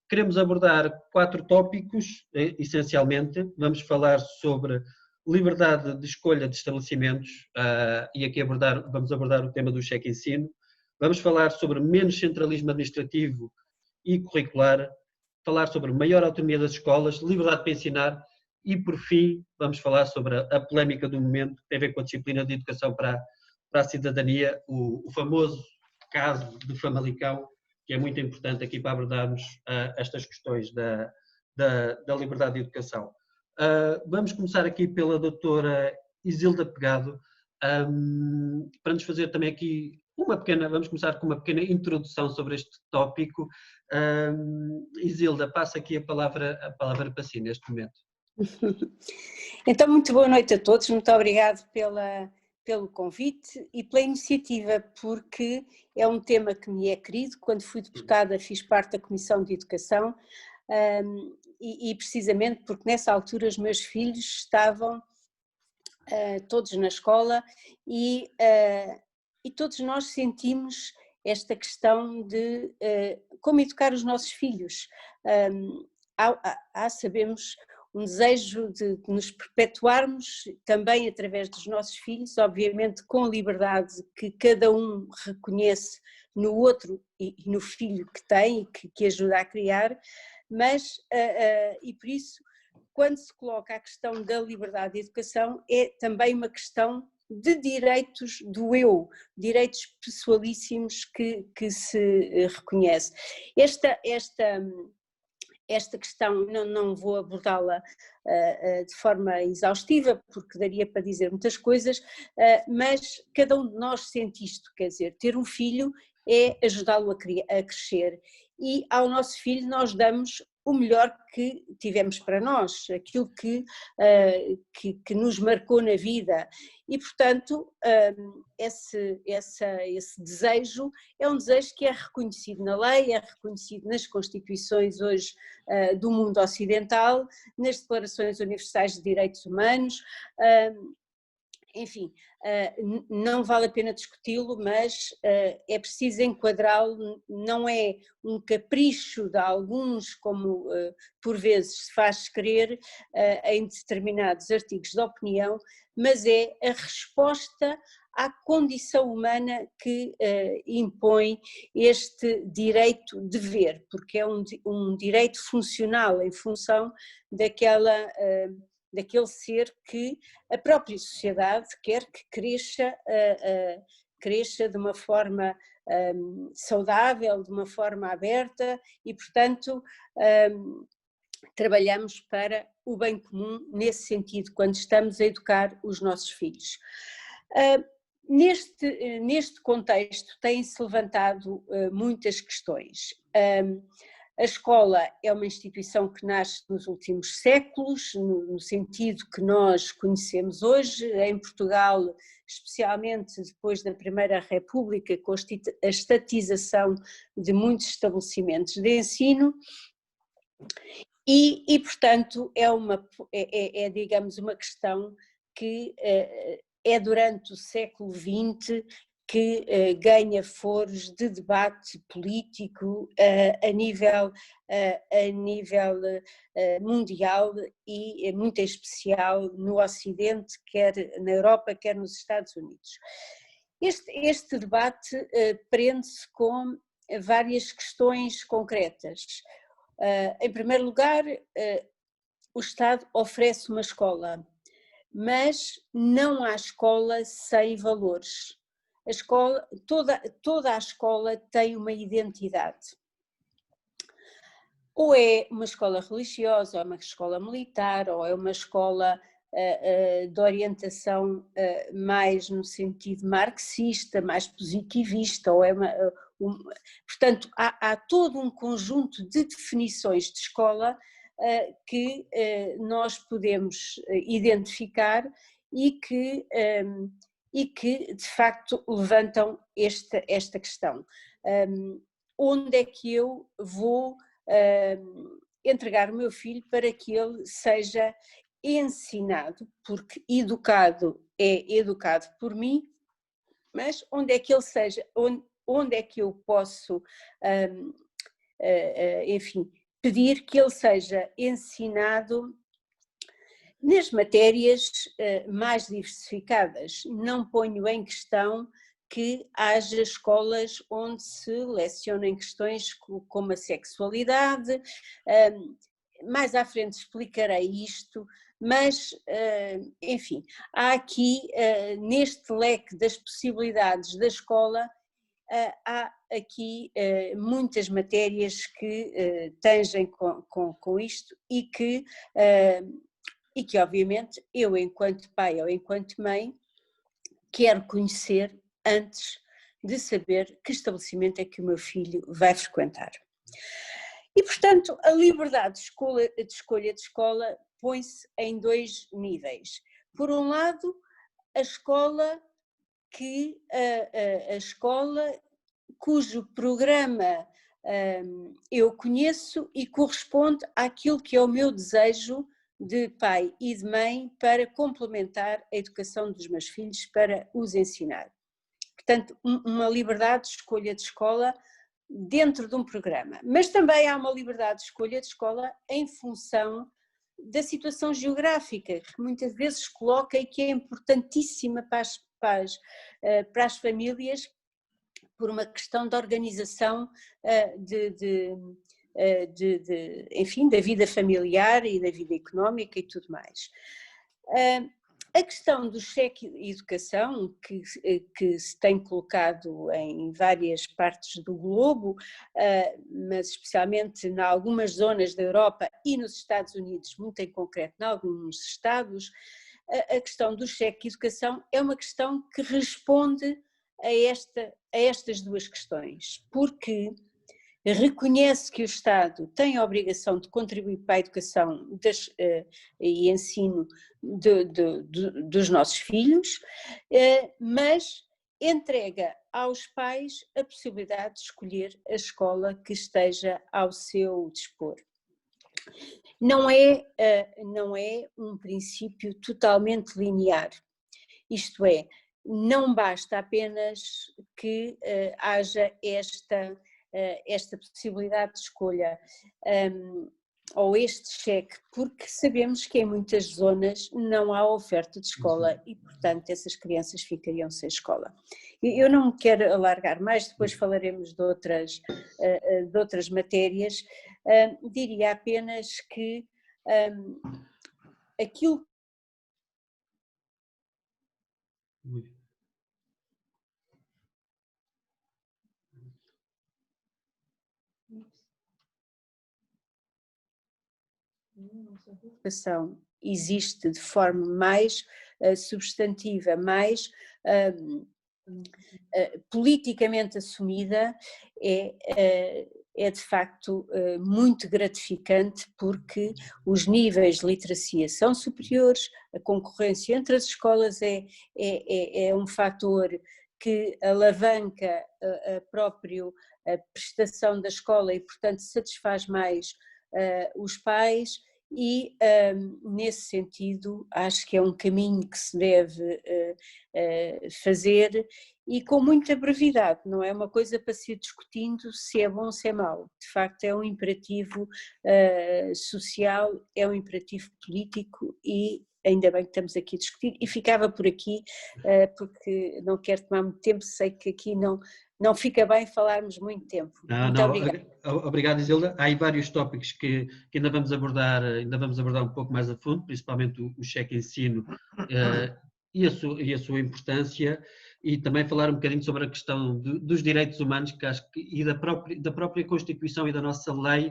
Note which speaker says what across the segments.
Speaker 1: Queremos abordar 4 tópicos, essencialmente. Vamos falar sobre liberdade de escolha de estabelecimentos e aqui vamos abordar o tema do cheque-ensino. Vamos falar sobre menos centralismo administrativo e curricular, falar sobre maior autonomia das escolas, liberdade para ensinar e, por fim, vamos falar sobre a polémica do momento, que tem a ver com a disciplina de educação para a cidadania, o famoso caso de Famalicão, que é muito importante aqui para abordarmos estas questões da liberdade de educação. Vamos começar aqui pela doutora Isilda Pegado, para nos fazer também aqui vamos começar com uma pequena introdução sobre este tópico. Isilda, passo aqui a palavra para si neste momento.
Speaker 2: Então, muito boa noite a todos, muito obrigado pelo convite e pela iniciativa, porque é um tema que me é querido. Quando fui deputada fiz parte da Comissão de Educação e precisamente porque nessa altura os meus filhos estavam todos na escola e todos nós sentimos esta questão de como educar os nossos filhos. Sabemos, um desejo de nos perpetuarmos também através dos nossos filhos, obviamente com a liberdade que cada um reconhece no outro e no filho que tem e que ajuda a criar, mas, e por isso, quando se coloca a questão da liberdade de educação, é também uma questão de direitos do eu, direitos pessoalíssimos que se reconhece. Esta questão não vou abordá-la de forma exaustiva, porque daria para dizer muitas coisas, mas cada um de nós sente isto, quer dizer, ter um filho é ajudá-lo a crescer e ao nosso filho nós damos o melhor que tivemos para nós, aquilo que nos marcou na vida e, portanto, esse desejo é um desejo que é reconhecido na lei, é reconhecido nas constituições hoje do mundo ocidental, nas declarações universais de direitos humanos, enfim, não vale a pena discuti-lo, mas é preciso enquadrá-lo, não é um capricho de alguns, como por vezes se faz crer em determinados artigos de opinião, mas é a resposta à condição humana que impõe este direito de ver, porque é um direito funcional em função daquele ser que a própria sociedade quer que cresça de uma forma saudável, de uma forma aberta e, portanto, trabalhamos para o bem comum nesse sentido, quando estamos a educar os nossos filhos. Neste contexto têm-se levantado muitas questões. A escola é uma instituição que nasce nos últimos séculos, no sentido que nós conhecemos hoje, em Portugal, especialmente depois da Primeira República, com a estatização de muitos estabelecimentos de ensino, e portanto, digamos, uma questão que é durante o século XX que ganha foros de debate político a nível mundial e muito em especial no Ocidente, quer na Europa, quer nos Estados Unidos. Este debate prende-se com várias questões concretas. Em primeiro lugar, o Estado oferece uma escola, mas não há escola sem valores. A escola, toda a escola tem uma identidade. Ou é uma escola religiosa, ou é uma escola militar, ou é uma escola de orientação mais no sentido marxista, mais positivista, ou é portanto, há todo um conjunto de definições de escola que nós podemos identificar e que de facto levantam esta questão. Onde é que eu vou entregar o meu filho para que ele seja ensinado, porque educado é educado por mim, mas onde é que ele seja, onde é que eu posso enfim, pedir que ele seja ensinado nas matérias mais diversificadas. Não ponho em questão que haja escolas onde se lecionem questões como a sexualidade, mais à frente explicarei isto, mas, enfim, há aqui, neste leque das possibilidades da escola, há aqui muitas matérias que tangem com isto e que obviamente eu, enquanto pai ou enquanto mãe, quero conhecer antes de saber que estabelecimento é que o meu filho vai frequentar. E, portanto, a liberdade de escolha de escola põe-se em 2 níveis. Por um lado, a escola cujo programa eu conheço e corresponde àquilo que é o meu desejo de pai e de mãe para complementar a educação dos meus filhos, para os ensinar. Portanto, uma liberdade de escolha de escola dentro de um programa. Mas também há uma liberdade de escolha de escola em função da situação geográfica, que muitas vezes coloca e que é importantíssima para as famílias, por uma questão de organização enfim, da vida familiar e da vida económica e tudo mais. A questão do cheque educação, que se tem colocado em várias partes do globo, mas especialmente em algumas zonas da Europa e nos Estados Unidos, muito em concreto em alguns estados, a questão do cheque educação é uma questão que responde a estas 2 questões, porque reconhece que o Estado tem a obrigação de contribuir para a educação e ensino dos nossos filhos, mas entrega aos pais a possibilidade de escolher a escola que esteja ao seu dispor. Não é um princípio totalmente linear, isto é, não basta apenas que haja esta possibilidade de escolha ou este cheque, porque sabemos que em muitas zonas não há oferta de escola e, portanto, essas crianças ficariam sem escola. Eu não me quero alargar mais, depois falaremos de outras matérias, diria apenas que aquilo educação existe de forma mais substantiva, mais politicamente assumida, é de facto muito gratificante, porque os níveis de literacia são superiores, a concorrência entre as escolas é um fator que alavanca a própria prestação da escola e, portanto, satisfaz mais os pais. E, nesse sentido, acho que é um caminho que se deve fazer e com muita brevidade, não é uma coisa para se ir discutindo se é bom ou se é mau. De facto, é um imperativo social, é um imperativo político e ainda bem que estamos aqui a discutir. E ficava por aqui, porque não quero tomar muito tempo, sei que aqui não fica bem falarmos muito tempo. Muito obrigada.
Speaker 1: Obrigado, Isilda. Há aí vários tópicos que ainda vamos abordar um pouco mais a fundo, principalmente o cheque ensino e a sua importância, e também falar um bocadinho sobre a questão dos direitos humanos, que acho que, e da própria Constituição e da nossa lei,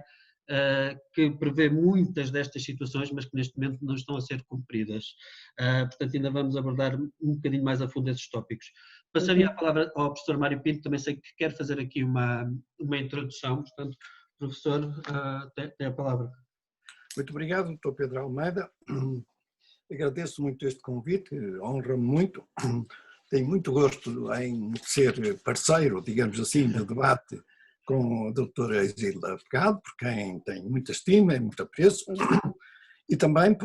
Speaker 1: que prevê muitas destas situações, mas que neste momento não estão a ser cumpridas. Portanto, ainda vamos abordar um bocadinho mais a fundo esses tópicos. Passaria a palavra ao professor Mário Pinto, também sei que quer fazer aqui uma introdução, portanto, professor, tem a palavra.
Speaker 3: Muito obrigado, Dr. Pedro Almeida. Agradeço muito este convite, honra-me muito. Tenho muito gosto em ser parceiro, digamos assim, de debate com a doutora Isilda Pegado, por quem tenho muita estima e muito apreço. E também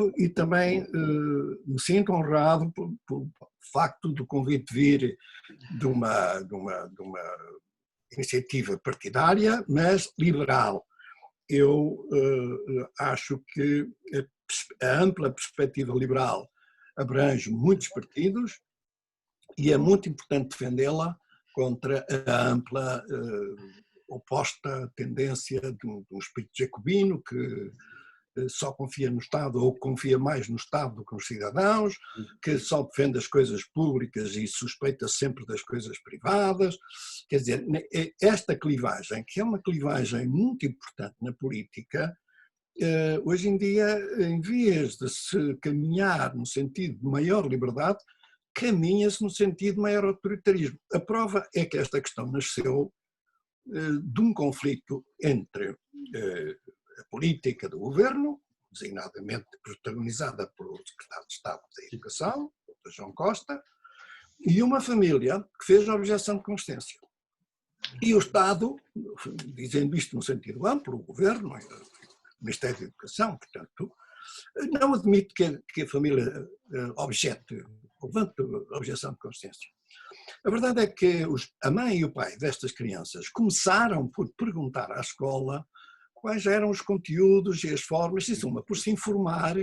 Speaker 3: me sinto honrado pelo facto do convite vir de uma iniciativa partidária, mas liberal. Eu acho que a ampla perspectiva liberal abrange muitos partidos e é muito importante defendê-la contra a ampla oposta tendência de um espírito jacobino que só confia no Estado ou confia mais no Estado do que nos cidadãos, que só defende as coisas públicas e suspeita sempre das coisas privadas. Quer dizer, esta clivagem, que é uma clivagem muito importante na política, hoje em dia, em vez de se caminhar no sentido de maior liberdade, caminha-se no sentido de maior autoritarismo. A prova é que esta questão nasceu de um conflito entre a política do governo, designadamente protagonizada pelo secretário de Estado da Educação, Dr. João Costa, e uma família que fez a objeção de consciência. E o Estado, dizendo isto no sentido amplo, o governo, o Ministério da Educação, portanto, não admite que a família levante a objeção de consciência. A verdade é que a mãe e o pai destas crianças começaram por perguntar à escola quais eram os conteúdos e as formas, e suma, por se informar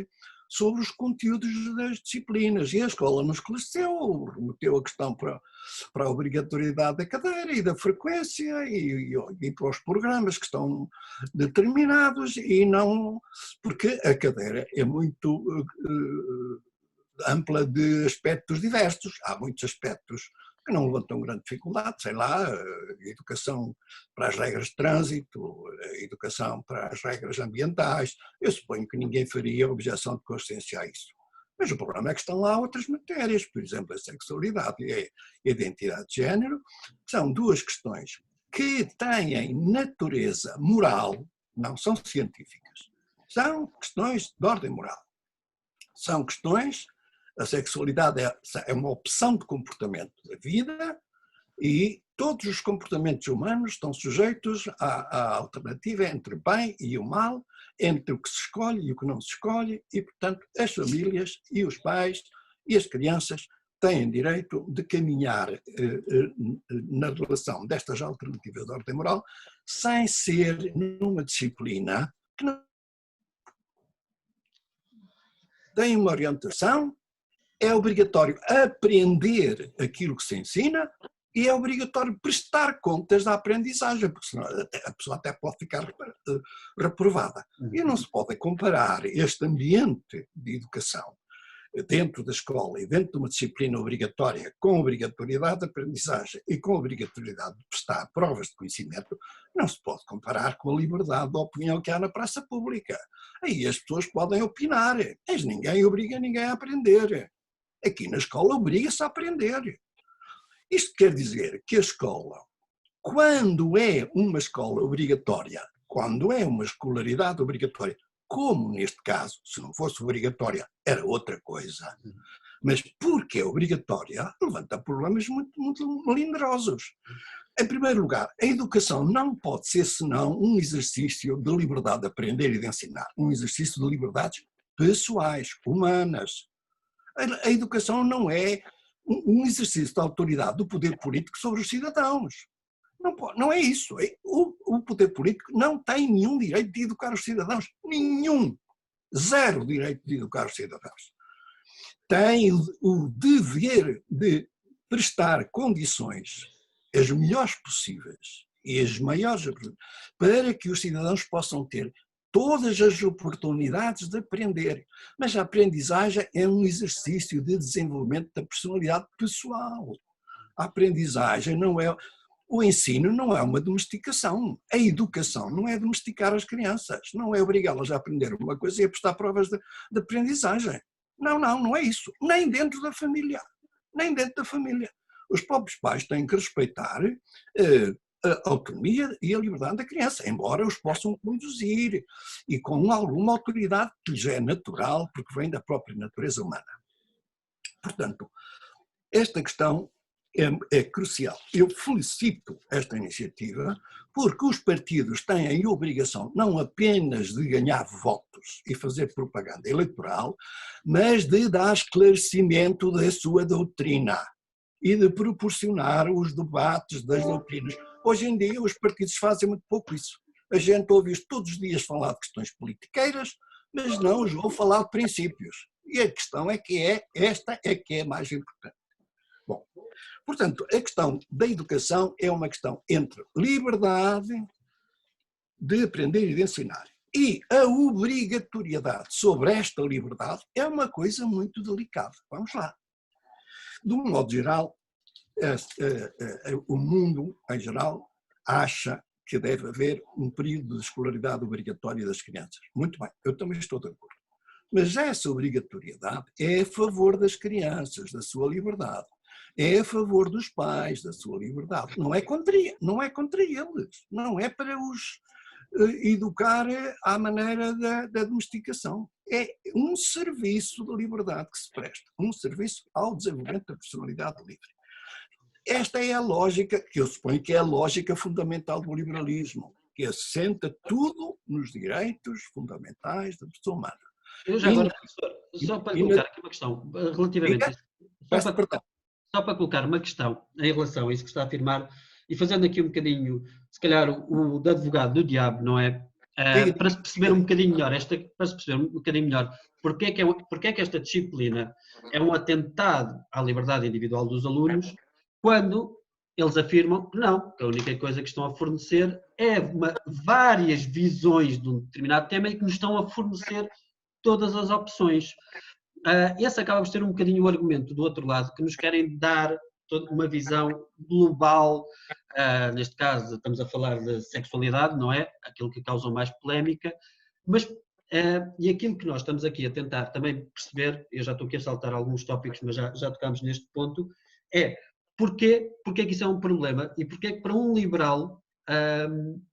Speaker 3: sobre os conteúdos das disciplinas. E a escola não esclareceu, remeteu a questão para a obrigatoriedade da cadeira e da frequência e para os programas que estão determinados, e não, porque a cadeira é muito ampla de aspectos diversos. Há muitos aspectos que não levantam grande dificuldade, sei lá, educação para as regras de trânsito, educação para as regras ambientais. Eu suponho que ninguém faria objeção de consciência a isso. Mas o problema é que estão lá outras matérias, por exemplo, a sexualidade e a identidade de género, que são duas questões que têm natureza moral, não são científicas. São questões de ordem moral. São questões. A sexualidade é uma opção de comportamento da vida e todos os comportamentos humanos estão sujeitos à alternativa entre o bem e o mal, entre o que se escolhe e o que não se escolhe, e, portanto, as famílias e os pais e as crianças têm direito de caminhar na relação destas alternativas de ordem moral sem ser numa disciplina que não tem uma orientação. É obrigatório aprender aquilo que se ensina e é obrigatório prestar contas da aprendizagem, porque senão a pessoa até pode ficar reprovada. E não se pode comparar este ambiente de educação dentro da escola e dentro de uma disciplina obrigatória com obrigatoriedade de aprendizagem e com obrigatoriedade de prestar provas de conhecimento, não se pode comparar com a liberdade de opinião que há na praça pública. Aí as pessoas podem opinar, mas ninguém obriga ninguém a aprender. Aqui na escola obriga-se a aprender. Isto quer dizer que a escola, quando é uma escola obrigatória, quando é uma escolaridade obrigatória, como neste caso, se não fosse obrigatória, era outra coisa, mas porque é obrigatória, levanta problemas muito, muito melindrosos. Em primeiro lugar, a educação não pode ser senão um exercício de liberdade de aprender e de ensinar, um exercício de liberdades pessoais, humanas. A educação não é um exercício de autoridade do poder político sobre os cidadãos. Não é isso. O poder político não tem nenhum direito de educar os cidadãos. Nenhum. Zero direito de educar os cidadãos. Tem o dever de prestar condições as melhores possíveis e as maiores para que os cidadãos possam ter todas as oportunidades de aprender. Mas a aprendizagem é um exercício de desenvolvimento da personalidade pessoal. A aprendizagem não é... O ensino não é uma domesticação. A educação não é domesticar as crianças. Não é obrigá-las a aprender uma coisa e a prestar provas de aprendizagem. Não é isso. Nem dentro da família. Nem dentro da família. Os próprios pais têm que respeitar a autonomia e a liberdade da criança, embora os possam conduzir e com alguma autoridade que lhes é natural, porque vem da própria natureza humana. Portanto, esta questão é crucial. Eu felicito esta iniciativa porque os partidos têm a obrigação não apenas de ganhar votos e fazer propaganda eleitoral, mas de dar esclarecimento da sua doutrina e de proporcionar os debates das doutrinas. Hoje em dia os partidos fazem muito pouco isso. A gente ouve-os todos os dias falar de questões politiqueiras, mas não os vou falar de princípios. E a questão é que esta é que é mais importante. Bom, portanto, a questão da educação é uma questão entre liberdade de aprender e de ensinar. E a obrigatoriedade sobre esta liberdade é uma coisa muito delicada. Vamos lá. De um modo geral, o mundo, em geral, acha que deve haver um período de escolaridade obrigatória das crianças. Muito bem, eu também estou de acordo. Mas essa obrigatoriedade é a favor das crianças, da sua liberdade. É a favor dos pais, da sua liberdade. Não é contra eles. Não é para os educar à maneira da domesticação. É um serviço de liberdade que se presta. Um serviço ao desenvolvimento da personalidade livre. Esta é a lógica, que eu suponho que é a lógica fundamental do liberalismo, que assenta tudo nos direitos fundamentais da pessoa humana.
Speaker 1: Eu já agora, professor, só para colocar aqui uma questão, relativamente a isso, só para colocar uma questão em relação a isso que está a afirmar, e fazendo aqui um bocadinho, se calhar, o de advogado do diabo, não é? Para se perceber um bocadinho melhor, porque é que esta disciplina é um atentado à liberdade individual dos alunos, quando eles afirmam que não, que a única coisa que estão a fornecer é várias visões de um determinado tema e que nos estão a fornecer todas as opções. Esse acaba por ser um bocadinho o argumento do outro lado, que nos querem dar uma visão global, neste caso estamos a falar de sexualidade, não é? Aquilo que causa mais polémica, mas e aquilo que nós estamos aqui a tentar também perceber, eu já estou aqui a saltar alguns tópicos, mas já tocámos neste ponto, é porque que isso é um problema e porque é que para um liberal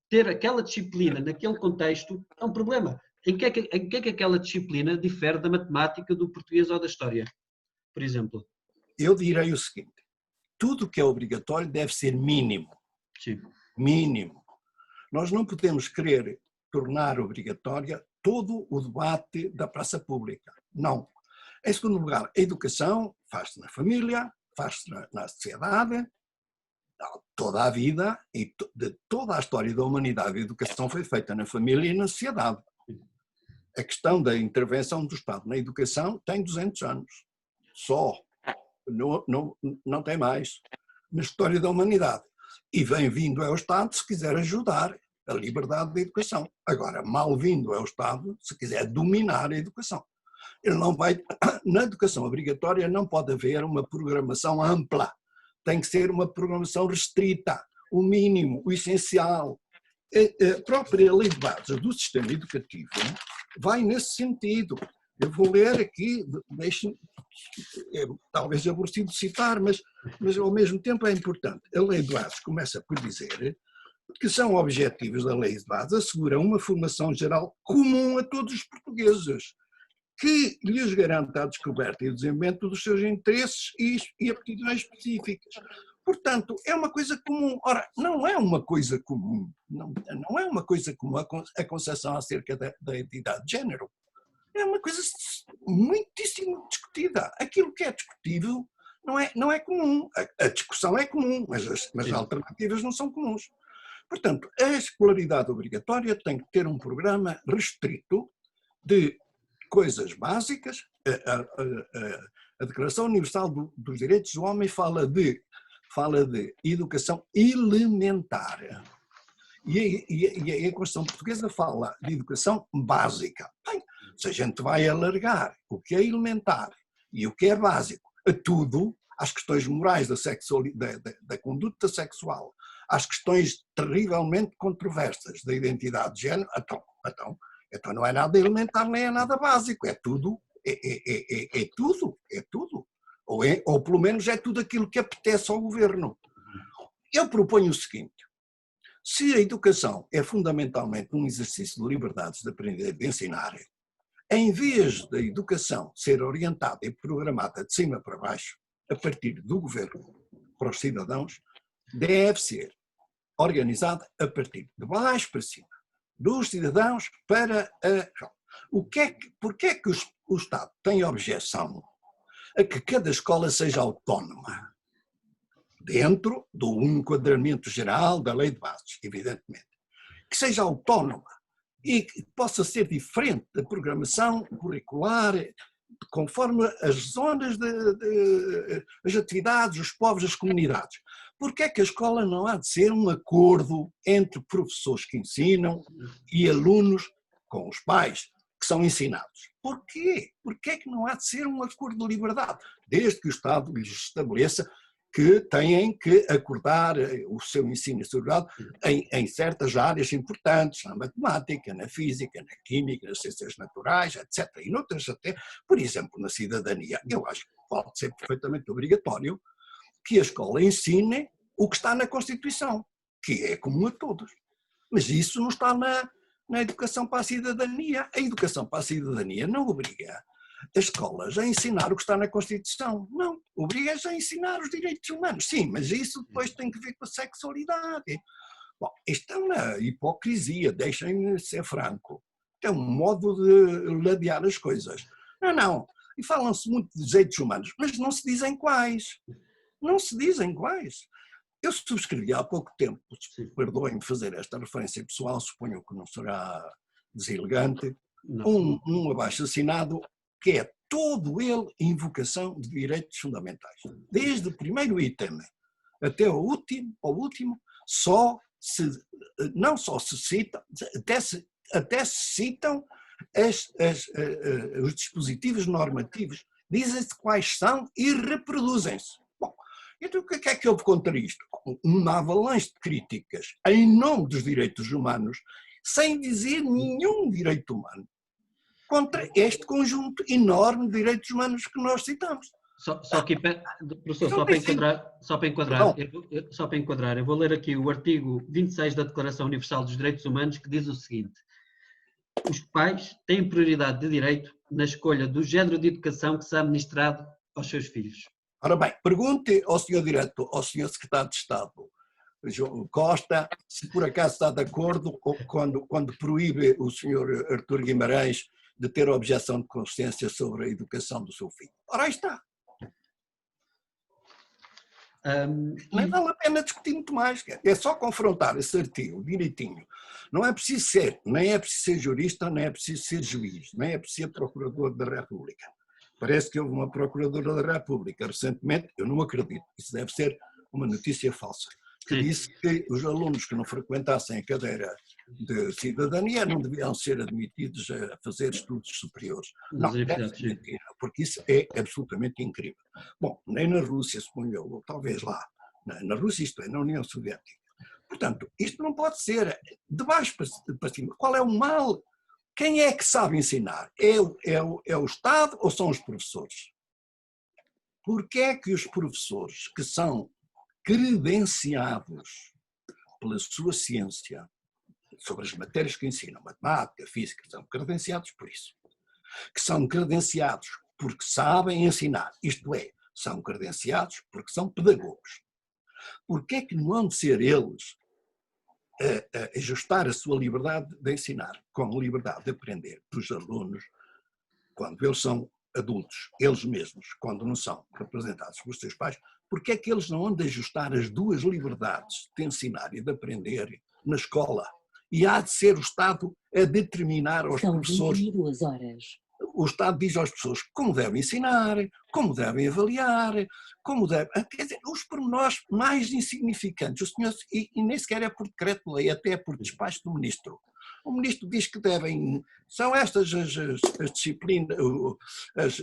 Speaker 1: ter aquela disciplina naquele contexto é um problema. Em que é que aquela disciplina difere da matemática, do português ou da história, por exemplo?
Speaker 3: Eu direi o seguinte, tudo que é obrigatório deve ser mínimo.
Speaker 1: Sim.
Speaker 3: Mínimo. Nós não podemos querer tornar obrigatória todo o debate da praça pública. Não. Em segundo lugar, a educação faz-se na família, faz-se na sociedade, toda a vida e de toda a história da humanidade, a educação foi feita na família e na sociedade. A questão da intervenção do Estado na educação tem 200 anos. Só. Não tem mais. Na história da humanidade. E vem vindo ao Estado se quiser ajudar a liberdade da educação. Agora, mal vindo ao Estado se quiser dominar a educação. Ele não vai, na educação obrigatória não pode haver uma programação ampla. Tem que ser uma programação restrita, o mínimo, o essencial. A própria lei de bases do sistema educativo vai nesse sentido. Eu vou ler aqui, talvez aborrecido de citar, mas ao mesmo tempo é importante. A lei de bases começa por dizer que são objetivos da lei de bases assegurar uma formação geral comum a todos os portugueses, que lhes garanta a descoberta e o desenvolvimento dos seus interesses e aptidões específicas. Portanto, é uma coisa comum. Ora, não é uma coisa comum, não é uma coisa comum a concepção acerca da identidade de género. É uma coisa muitíssimo discutida. Aquilo que é discutível não é comum. A discussão é comum, mas as alternativas não são comuns. Portanto, a escolaridade obrigatória tem que ter um programa restrito de coisas básicas. A Declaração Universal dos Direitos do Homem fala de educação elementar. E a Constituição Portuguesa fala de educação básica. Bem, se a gente vai alargar o que é elementar e o que é básico a tudo, às questões morais da conduta sexual, às questões terrivelmente controversas da identidade de género, então não é nada elementar nem é nada básico, é tudo, é tudo. Ou pelo menos é tudo aquilo que apetece ao governo. Eu proponho o seguinte, se a educação é fundamentalmente um exercício de liberdades de aprender e de ensinar, em vez da educação ser orientada e programada de cima para baixo, a partir do governo para os cidadãos, deve ser organizada a partir de baixo para cima, dos cidadãos para a... Porquê é que o Estado tem objeção a que cada escola seja autónoma? dentro do enquadramento geral da lei de bases, evidentemente, que seja autónoma e que possa ser diferente da programação curricular, conforme as zonas, as atividades, os povos, as comunidades. Porque é que a escola não há de ser um acordo entre professores que ensinam e alunos com os pais que são ensinados? Porquê? Porquê é que não há de ser um acordo de liberdade? Desde que o Estado lhes estabeleça que têm que acordar o seu ensino assegurado em certas áreas importantes, na matemática, na física, na química, nas ciências naturais, etc. E noutras até, por exemplo, na cidadania. Eu acho que pode ser perfeitamente obrigatório que a escola ensine o que está na Constituição, que é comum a todos. Mas isso não está na educação para a cidadania. A educação para a cidadania não obriga as escolas a ensinar o que está na Constituição. Não, obriga-as a ensinar os direitos humanos. Sim, mas isso depois tem que ver com a sexualidade. Bom, isto é uma hipocrisia, deixem-me ser franco. É um modo de ladear as coisas. Não. E falam-se muito de direitos humanos, mas não se dizem quais. Não se dizem quais. Eu subscrevi há pouco tempo, perdoem-me fazer esta referência pessoal, suponho que não será deselegante, um abaixo-assinado que é todo ele invocação de direitos fundamentais. Desde o primeiro item até o último, não só se citam, até se citam os dispositivos normativos, dizem-se quais são e reproduzem-se. Bom, então o que é que houve contra isto? Uma avalanche de críticas em nome dos direitos humanos, sem dizer nenhum direito humano, contra este conjunto enorme de direitos humanos que nós citamos.
Speaker 1: Professor, só para enquadrar, eu vou ler aqui o artigo 26 da Declaração Universal dos Direitos Humanos, que diz o seguinte: os pais têm prioridade de direito na escolha do género de educação que será administrado aos seus filhos.
Speaker 3: Ora bem, pergunte ao Sr. Diretor, ao Sr. Secretário de Estado, João Costa, se por acaso está de acordo quando proíbe o Sr. Artur Guimarães de ter objeção de consciência sobre a educação do seu filho. Ora, aí está. Nem vale a pena discutir muito mais. É só confrontar esse artigo direitinho. Não é preciso ser, nem é preciso ser jurista, nem é preciso ser juiz, nem é preciso ser procurador da República. Parece que houve uma procuradora da República recentemente, eu não acredito, isso deve ser uma notícia falsa, que disse que os alunos que não frequentassem a cadeira de cidadania não deviam ser admitidos a fazer estudos superiores. Não, deve ser mentira, porque isso é absolutamente incrível. Bom, nem na Rússia, suponho eu, ou talvez lá, na Rússia, isto é, na União Soviética. Portanto, isto não pode ser de baixo para cima. Qual é o mal? Quem é que sabe ensinar? É o Estado ou são os professores? Porque é que os professores que são credenciados pela sua ciência sobre as matérias que ensinam, matemática, física, são credenciados por isso? Que são credenciados porque sabem ensinar, isto é, são credenciados porque são pedagogos. Porque é que não hão de ser eles a ajustar a sua liberdade de ensinar com a liberdade de aprender dos alunos quando eles são adultos, eles mesmos, quando não são representados pelos seus pais? Porque é que eles não hão de ajustar as duas liberdades de ensinar e de aprender na escola? E há de ser o Estado a determinar aos professores.
Speaker 4: 22 horas.
Speaker 3: O Estado diz aos professores como devem ensinar, como devem avaliar, como devem. Quer dizer, os pormenores mais insignificantes. O senhor, e nem sequer é por decreto-lei, até é por despacho do ministro. O ministro diz que devem. São estas as disciplinas,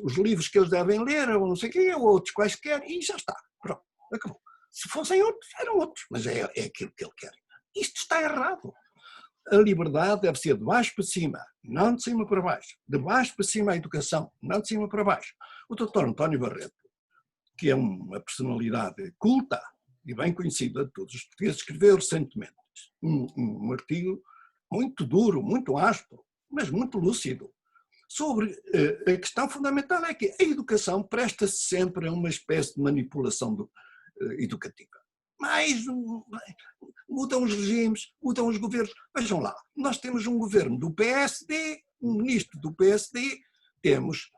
Speaker 3: os livros que eles devem ler, ou não sei o quê, ou outros quaisquer, e já está. Pronto, acabou. Se fossem outros, eram outros, mas é aquilo que ele quer. Isto está errado. A liberdade deve ser de baixo para cima, não de cima para baixo. De baixo para cima a educação, não de cima para baixo. O Dr. António Barreto, que é uma personalidade culta e bem conhecida de todos os portugueses, escreveu recentemente um artigo muito duro, muito áspero, mas muito lúcido, sobre a questão fundamental é que a educação presta-se sempre a uma espécie de manipulação educativa. Mas mudam os regimes, mudam os governos. Vejam lá, nós temos um governo do PSD, um ministro do PSD, temos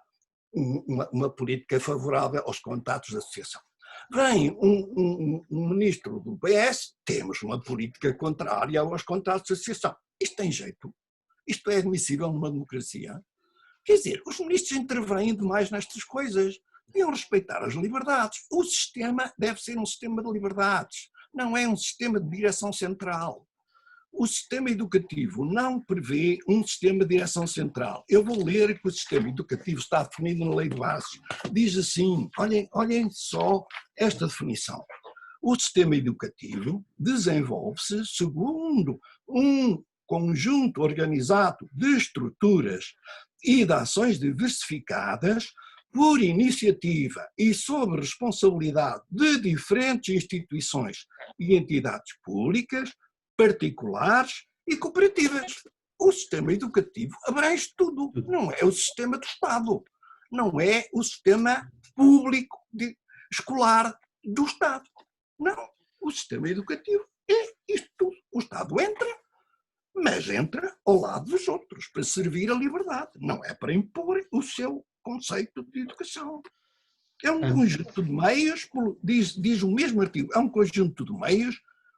Speaker 3: uma política favorável aos contatos de associação. Vem um ministro do PS, temos uma política contrária aos contratos de associação. Isto tem jeito? Isto é admissível numa democracia? Quer dizer, os ministros intervêm demais nestas coisas. Deviam respeitar as liberdades. O sistema deve ser um sistema de liberdades, não é um sistema de direção central. O sistema educativo não prevê um sistema de direção central. Eu vou ler que o sistema educativo está definido na Lei de Bases. Diz assim, olhem só esta definição. O sistema educativo desenvolve-se segundo um conjunto organizado de estruturas e de ações diversificadas por iniciativa e sob responsabilidade de diferentes instituições e entidades públicas, particulares e cooperativas. O sistema educativo abrange tudo, não é o sistema do Estado, não é o sistema público escolar do Estado. Não, o sistema educativo é isto tudo. O Estado entra, mas entra ao lado dos outros, para servir a liberdade, não é para impor o seu conceito de educação. É um conjunto de meios, diz o mesmo artigo, é um conjunto de meios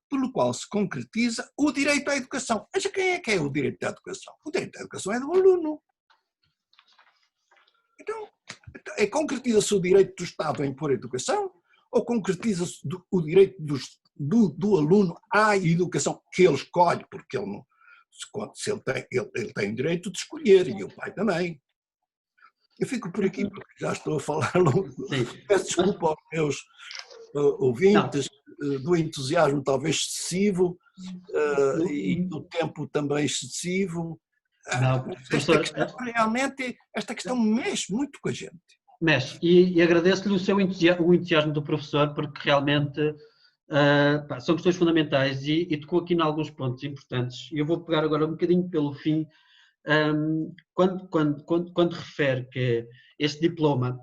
Speaker 3: pelo qual se concretiza o direito à educação. Mas quem é que é o direito à educação? O direito à educação é do aluno. Então, concretiza-se o direito do Estado a impor a educação ou concretiza-se o direito do aluno à educação que ele escolhe, porque ele não, se ele tem direito de escolher e o pai também. Eu fico por aqui porque já estou a falar longo. Peço desculpa aos meus ouvintes do entusiasmo talvez excessivo e do tempo também excessivo. Esta questão mexe muito com a gente.
Speaker 1: Mexe, e agradeço-lhe o entusiasmo do professor, porque realmente são questões fundamentais e tocou aqui em alguns pontos importantes. Eu vou pegar agora um bocadinho pelo fim, quando refere que este diploma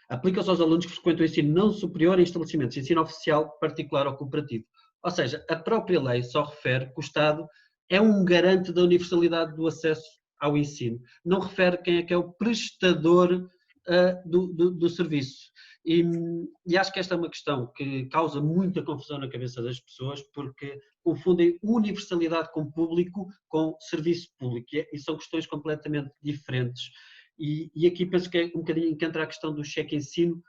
Speaker 1: aplica-se aos alunos que frequentam o ensino não superior em estabelecimentos de ensino oficial, particular ou cooperativo. Ou seja, a própria lei só refere que o Estado é um garante da universalidade do acesso ao ensino. Não refere quem é que é o prestador do serviço. E acho que esta é uma questão que causa muita confusão na cabeça das pessoas, porque confundem universalidade com público com serviço público, e são questões completamente diferentes. E aqui penso que é um bocadinho que entra a questão do cheque-ensino,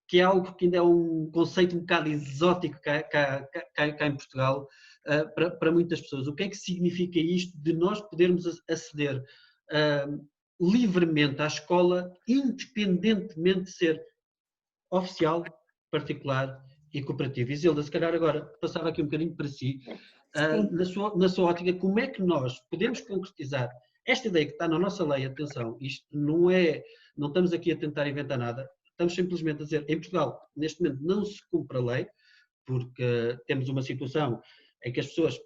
Speaker 1: que é algo que ainda é um conceito um bocado exótico cá em Portugal para muitas pessoas. O que é que significa isto de nós podermos aceder livremente à escola, independentemente de ser oficial, particular e cooperativo? Isilda, se calhar agora passava aqui um bocadinho para si, na sua ótica, como é que nós podemos concretizar esta ideia que está na nossa lei? Atenção, isto não estamos aqui a tentar inventar nada, estamos simplesmente a dizer, em Portugal, neste momento não se cumpre a lei, porque temos uma situação em que as pessoas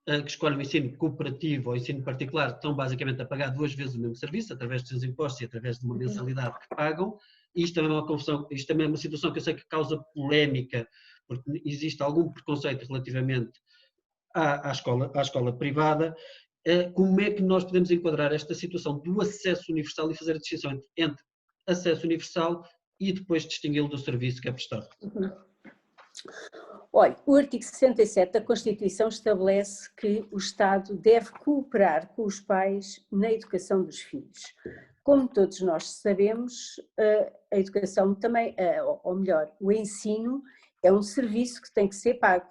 Speaker 1: que escolhem o ensino cooperativo ou ensino particular estão basicamente a pagar 2 vezes o mesmo serviço, através dos seus impostos e através de uma mensalidade que pagam. Isto também é uma confusão, isto também é uma situação que eu sei que causa polémica, porque existe algum preconceito relativamente à escola privada. Como é que nós podemos enquadrar esta situação do acesso universal e fazer a distinção entre acesso universal e depois distingui-lo do serviço que é prestado?
Speaker 2: Olha, o artigo 67 da Constituição estabelece que o Estado deve cooperar com os pais na educação dos filhos. Como todos nós sabemos, a educação também, ou melhor, o ensino é um serviço que tem que ser pago.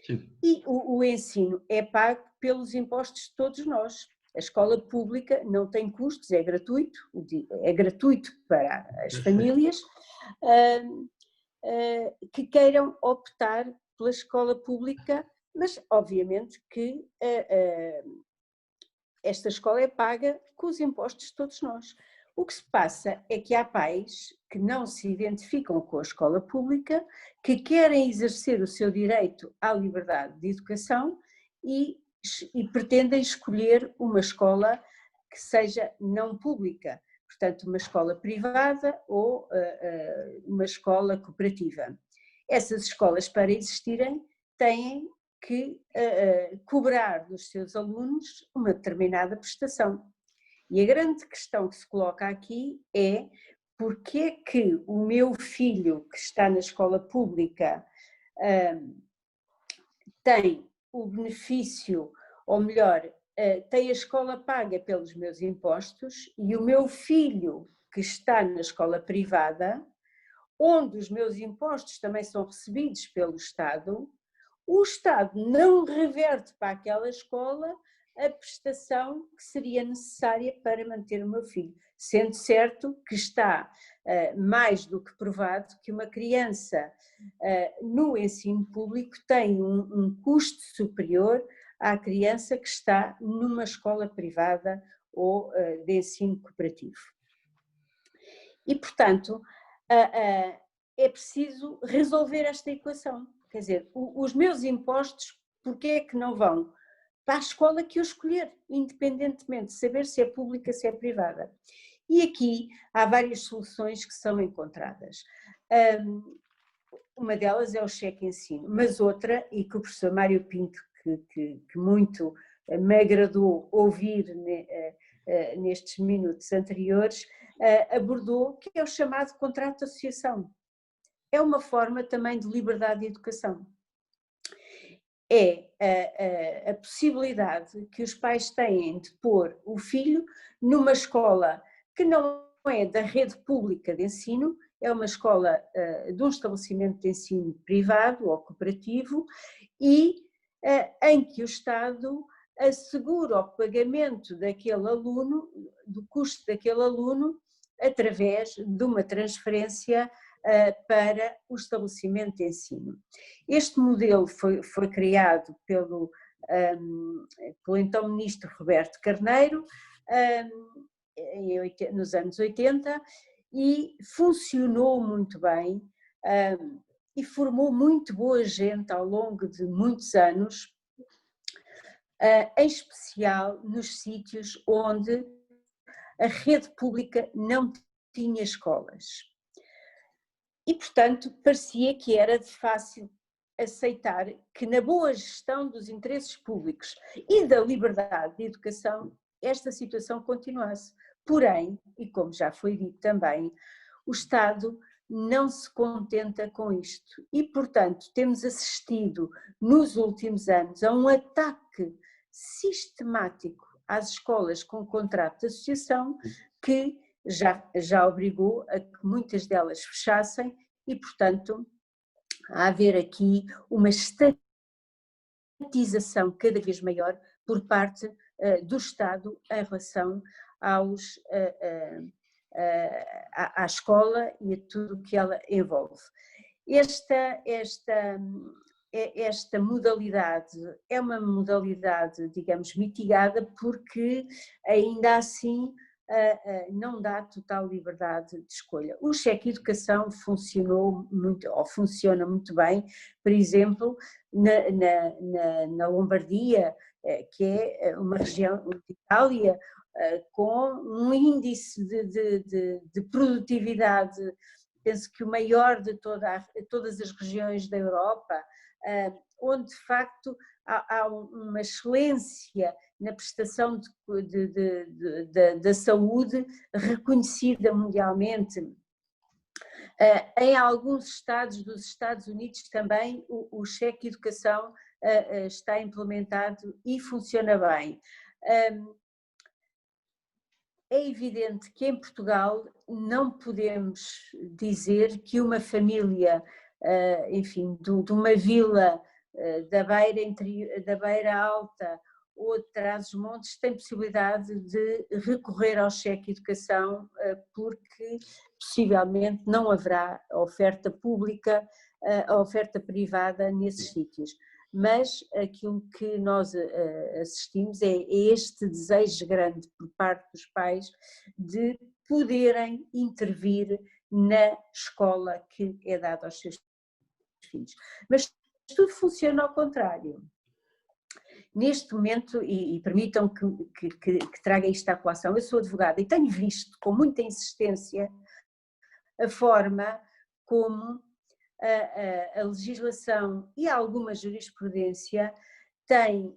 Speaker 1: Sim.
Speaker 2: E o ensino é pago pelos impostos de todos nós. A escola pública não tem custos, é gratuito para as famílias que queiram optar pela escola pública, mas obviamente que esta escola é paga com os impostos de todos nós. O que se passa é que há pais que não se identificam com a escola pública, que querem exercer o seu direito à liberdade de educação e pretendem escolher uma escola que seja não pública, portanto uma escola privada ou uma escola cooperativa. Essas escolas, para existirem, têm que cobrar dos seus alunos uma determinada prestação. E a grande questão que se coloca aqui é porque é que o meu filho que está na escola pública tem o benefício, ou melhor, tem a escola paga pelos meus impostos, e o meu filho que está na escola privada, onde os meus impostos também são recebidos pelo Estado, o Estado não reverte para aquela escola a prestação que seria necessária para manter o meu filho, sendo certo que está mais do que provado que uma criança no ensino público tem um custo superior à criança que está numa escola privada ou de ensino cooperativo. E, portanto, é preciso resolver esta equação. Quer dizer, os meus impostos, porquê é que não vão para a escola que eu escolher, independentemente de saber se é pública, se é privada? E aqui há várias soluções que são encontradas. Uma delas é o cheque ensino, mas outra, e que o professor Mário Pinto, que muito me agradou ouvir nestes minutos anteriores, abordou, que é o chamado contrato de associação. É uma forma também de liberdade de educação. É a possibilidade que os pais têm de pôr o filho numa escola que não é da rede pública de ensino, é uma escola de um estabelecimento de ensino privado ou cooperativo, e em que o Estado assegura o pagamento daquele aluno, do custo daquele aluno, através de uma transferência para o estabelecimento de ensino. Este modelo foi criado pelo então ministro Roberto Carneiro nos anos 80 e funcionou muito bem e formou muito boa gente ao longo de muitos anos, em especial nos sítios onde a rede pública não tinha escolas. E, portanto, parecia que era de fácil aceitar que na boa gestão dos interesses públicos e da liberdade de educação esta situação continuasse. Porém, e como já foi dito também, o Estado não se contenta com isto e, portanto, temos assistido nos últimos anos a um ataque sistemático às escolas com contrato de associação que já obrigou a que muitas delas fechassem e, portanto, a haver aqui uma estatização cada vez maior por parte do Estado em relação à escola e a tudo o que ela envolve. Esta modalidade é uma modalidade, digamos, mitigada porque ainda assim não dá total liberdade de escolha. O cheque educação funcionou muito, ou funciona muito bem, por exemplo, na Lombardia, que é uma região de Itália com um índice de produtividade, penso que o maior de todas as regiões da Europa, onde de facto há uma excelência na prestação da saúde reconhecida mundialmente. Em alguns estados dos Estados Unidos também o cheque educação está implementado e funciona bem. É evidente que em Portugal não podemos dizer que uma família, enfim, de uma vila da Beira Alta ou de Trás-os-Montes tem possibilidade de recorrer ao cheque educação porque possivelmente não haverá oferta pública, a oferta privada nesses sítios. Mas aquilo que nós assistimos é este desejo grande por parte dos pais de poderem intervir na escola que é dada aos seus filhos. Mas tudo funciona ao contrário. Neste momento, e permitam que traga isto à colação, eu sou advogada e tenho visto com muita insistência a forma como a legislação e alguma jurisprudência tem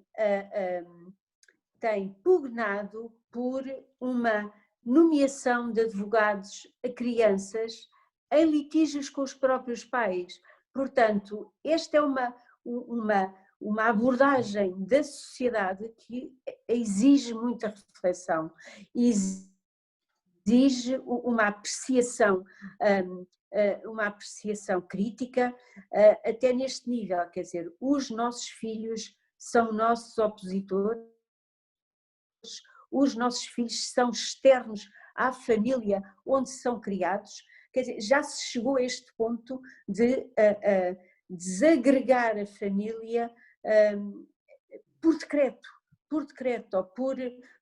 Speaker 2: pugnado por uma nomeação de advogados a crianças em litígios com os próprios pais. Portanto, esta é uma abordagem da sociedade que exige muita reflexão, exige uma apreciação crítica, até neste nível, quer dizer, os nossos filhos são nossos opositores, os nossos filhos são externos à família onde são criados, quer dizer, já se chegou a este ponto de desagregar a família por decreto ou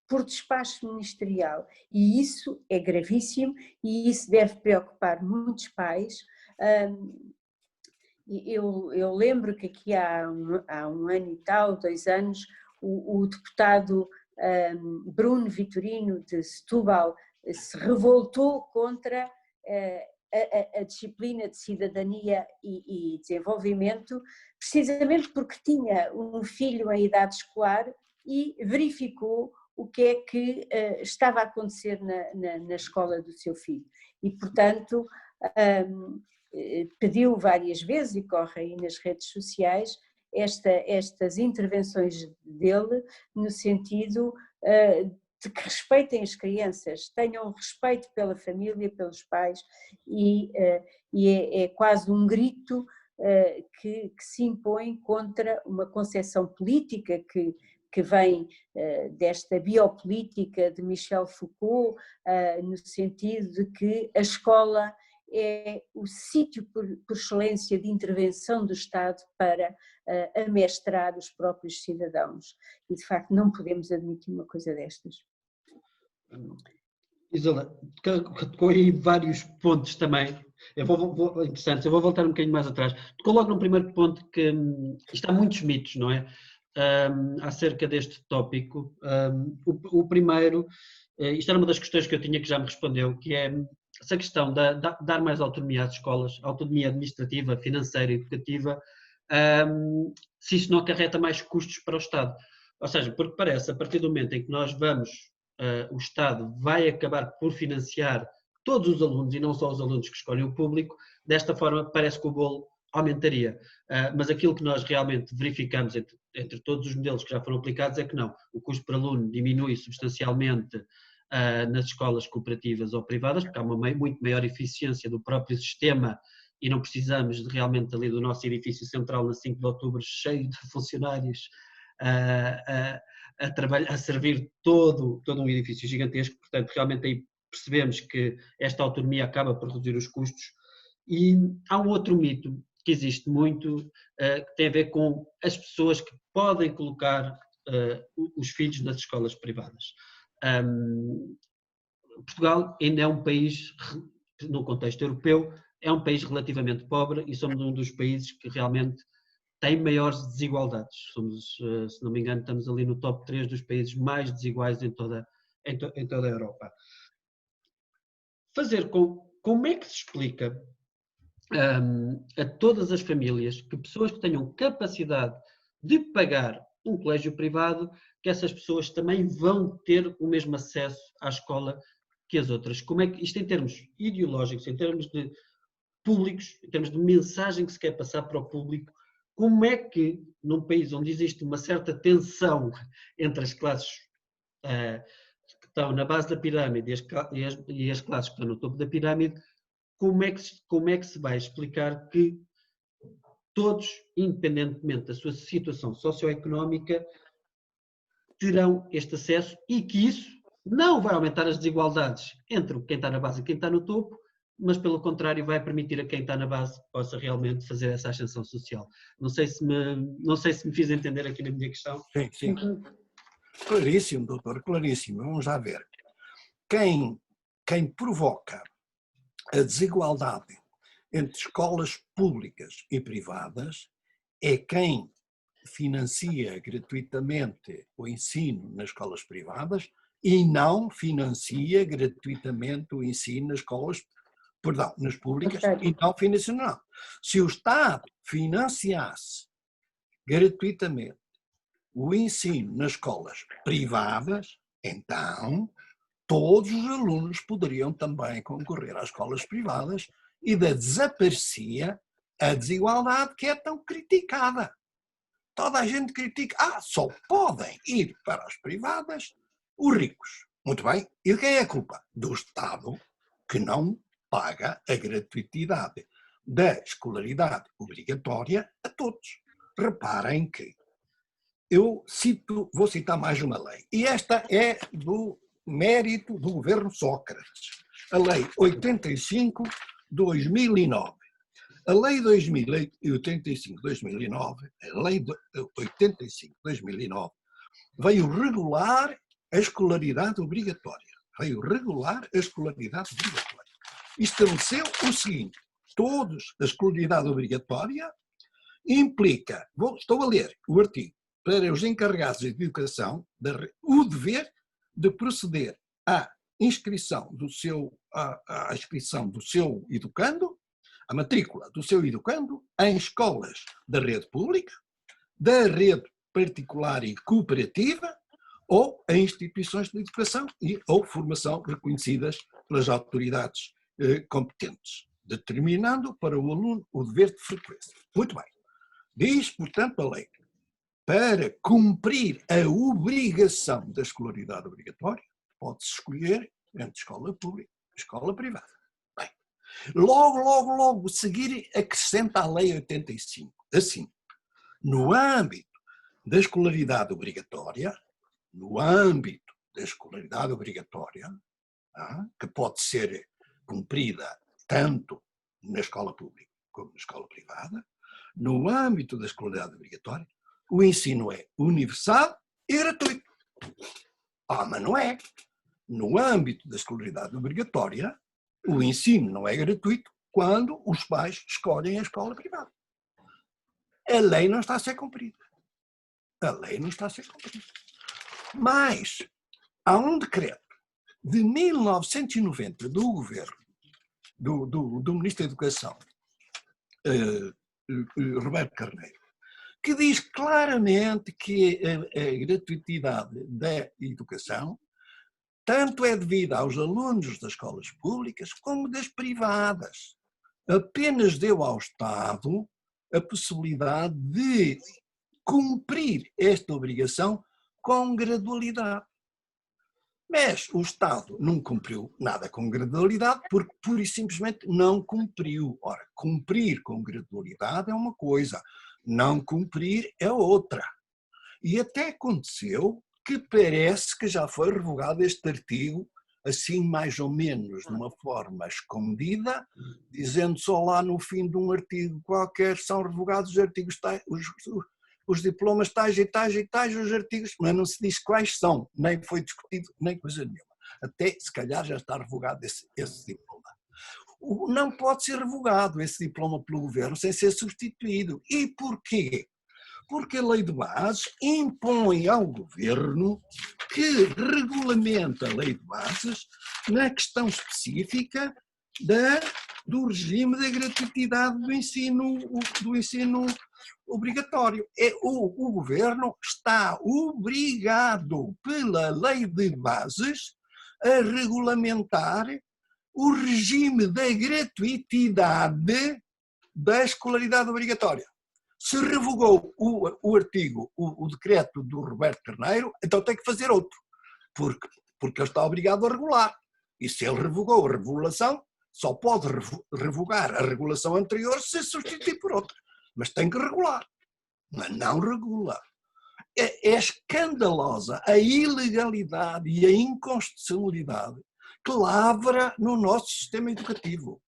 Speaker 2: por despacho ministerial, e isso é gravíssimo e isso deve preocupar muitos pais. Eu lembro que aqui há um ano e tal, 2 anos, o deputado Bruno Vitorino de Setúbal se revoltou contra a disciplina de cidadania e desenvolvimento, precisamente porque tinha um filho em idade escolar e verificou o que é que estava a acontecer na escola do seu filho. E, portanto, pediu várias vezes, e corre aí nas redes sociais, estas intervenções dele no sentido de que respeitem as crianças, tenham respeito pela família, pelos pais, e é quase um grito que se impõe contra uma concepção política que vem desta biopolítica de Michel Foucault, no sentido de que a escola é o sítio por excelência de intervenção do Estado para amestrar os próprios cidadãos. E, de facto, não podemos admitir uma coisa destas.
Speaker 1: Isolda, tocou aí vários pontos também. Interessantes, eu vou voltar um bocadinho mais atrás. Tocou logo no primeiro ponto que isto há muitos mitos, não é? Acerca deste tópico. O primeiro, isto era uma das questões que eu tinha que já me respondeu, que é essa questão de dar mais autonomia às escolas, autonomia administrativa, financeira e educativa, se isso não acarreta mais custos para o Estado. Ou seja, porque parece, a partir do momento em que nós vamos, o Estado vai acabar por financiar todos os alunos e não só os alunos que escolhem o público, desta forma parece que o bolo aumentaria. Mas aquilo que nós realmente verificamos entre todos os modelos que já foram aplicados é que não. O custo por aluno diminui substancialmente nas escolas cooperativas ou privadas, porque há uma muito maior eficiência do próprio sistema e não precisamos realmente ali do nosso edifício central na 5 de outubro cheio de funcionários a servir todo um edifício gigantesco. Portanto, realmente aí percebemos que esta autonomia acaba por reduzir os custos. E há um outro mito que existe muito, que tem a ver com as pessoas que podem colocar os filhos nas escolas privadas. Portugal ainda é um país, no contexto europeu, é um país relativamente pobre e somos um dos países que realmente tem maiores desigualdades. Somos, se não me engano, estamos ali no top 3 dos países mais desiguais em toda a Europa. Como é que se explica a todas as famílias que pessoas que tenham capacidade de pagar um colégio privado, que essas pessoas também vão ter o mesmo acesso à escola que as outras? Como é que isto, em termos ideológicos, em termos de públicos, em termos de mensagem que se quer passar para o público, como é que num país onde existe uma certa tensão entre as classes que estão na base da pirâmide e as classes que estão no topo da pirâmide, como é que se vai explicar que todos, independentemente da sua situação socioeconómica, terão este acesso e que isso não vai aumentar as desigualdades entre quem está na base e quem está no topo, mas pelo contrário vai permitir a quem está na base possa realmente fazer essa ascensão social. Não sei se me fiz entender aqui na minha questão.
Speaker 3: Sim, sim. Claríssimo, doutor, claríssimo. Vamos lá ver. Quem provoca a desigualdade entre escolas públicas e privadas é quem financia gratuitamente o ensino nas escolas privadas e não financia gratuitamente o ensino nas escolas, nas públicas e não financia, não. Se o Estado financiasse gratuitamente o ensino nas escolas privadas, então todos os alunos poderiam também concorrer às escolas privadas e desaparecia a desigualdade que é tão criticada. Toda a gente critica, só podem ir para as privadas os ricos. Muito bem, e de quem é a culpa? Do Estado, que não paga a gratuitidade da escolaridade obrigatória a todos. Reparem que vou citar mais uma lei, e esta é do mérito do governo Sócrates, a Lei 85/2009. A Lei 85/2009, a Lei 85/2009, veio regular a escolaridade obrigatória. E estabeleceu o seguinte: a escolaridade obrigatória implica, estou a ler o artigo, para os encarregados de educação, o dever de proceder à inscrição do seu educando, a matrícula do seu educando em escolas da rede pública, da rede particular e cooperativa ou em instituições de educação ou formação reconhecidas pelas autoridades competentes, determinando para o aluno o dever de frequência. Muito bem. Diz, portanto, a lei, para cumprir a obrigação da escolaridade obrigatória, pode-se escolher entre escola pública e escola privada. Bem, logo, a seguir acrescenta a Lei 85. Assim, no âmbito da escolaridade obrigatória, que pode ser cumprida tanto na escola pública como na escola privada, no âmbito da escolaridade obrigatória, o ensino é universal e gratuito. Mas não é. No âmbito da escolaridade obrigatória, o ensino não é gratuito quando os pais escolhem a escola privada. A lei não está a ser cumprida. Mas há um decreto de 1990 do governo, do Ministro da Educação, Roberto Carneiro, que diz claramente que a gratuitidade da educação tanto é devida aos alunos das escolas públicas como das privadas. Apenas deu ao Estado a possibilidade de cumprir esta obrigação com gradualidade. Mas o Estado não cumpriu nada com gradualidade porque pura e simplesmente não cumpriu. Ora, cumprir com gradualidade é uma coisa, não cumprir é outra. E até aconteceu que parece que já foi revogado este artigo, assim mais ou menos de uma forma escondida, dizendo só lá no fim de um artigo qualquer são revogados os artigos tais, os diplomas tais e tais e tais, os artigos, mas não se diz quais são, nem foi discutido, nem coisa nenhuma. Até se calhar já está revogado esse diploma. Não pode ser revogado esse diploma pelo governo sem ser substituído. E porquê? Porque a lei de bases impõe ao governo que regulamenta a lei de bases na questão específica do regime da gratuitidade do ensino obrigatório. O governo está obrigado pela lei de bases a regulamentar o regime da gratuitidade da escolaridade obrigatória. Se revogou o artigo, o decreto do Roberto Carneiro, então tem que fazer outro, porque ele está obrigado a regular. E se ele revogou a regulação, só pode revogar a regulação anterior se substituir por outra. Mas tem que regular, mas não regula. É escandalosa a ilegalidade e a inconstitucionalidade que lavra no nosso sistema educativo.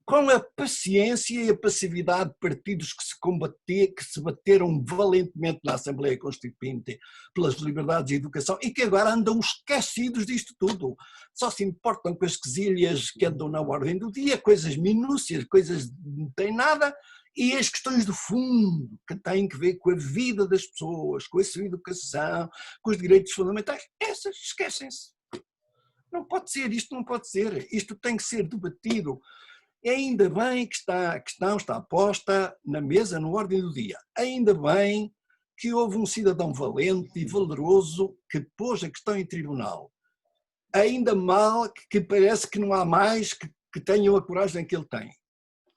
Speaker 3: Com a paciência e a passividade de partidos que se bateram valentemente na Assembleia Constituinte pelas liberdades de educação e que agora andam esquecidos disto tudo. Só se importam com as quesilhas que andam na ordem do dia, coisas minúcias, coisas que não têm nada, e as questões do fundo, que têm que ver com a vida das pessoas, com a sua educação, com os direitos fundamentais, essas esquecem-se. Não pode ser, isto não pode ser, isto tem que ser debatido. E ainda bem que a questão está posta na mesa, na ordem do dia. Ainda bem que houve um cidadão valente e valeroso que pôs a questão em tribunal. ainda mal que parece que não há mais que tenham a coragem que ele tem.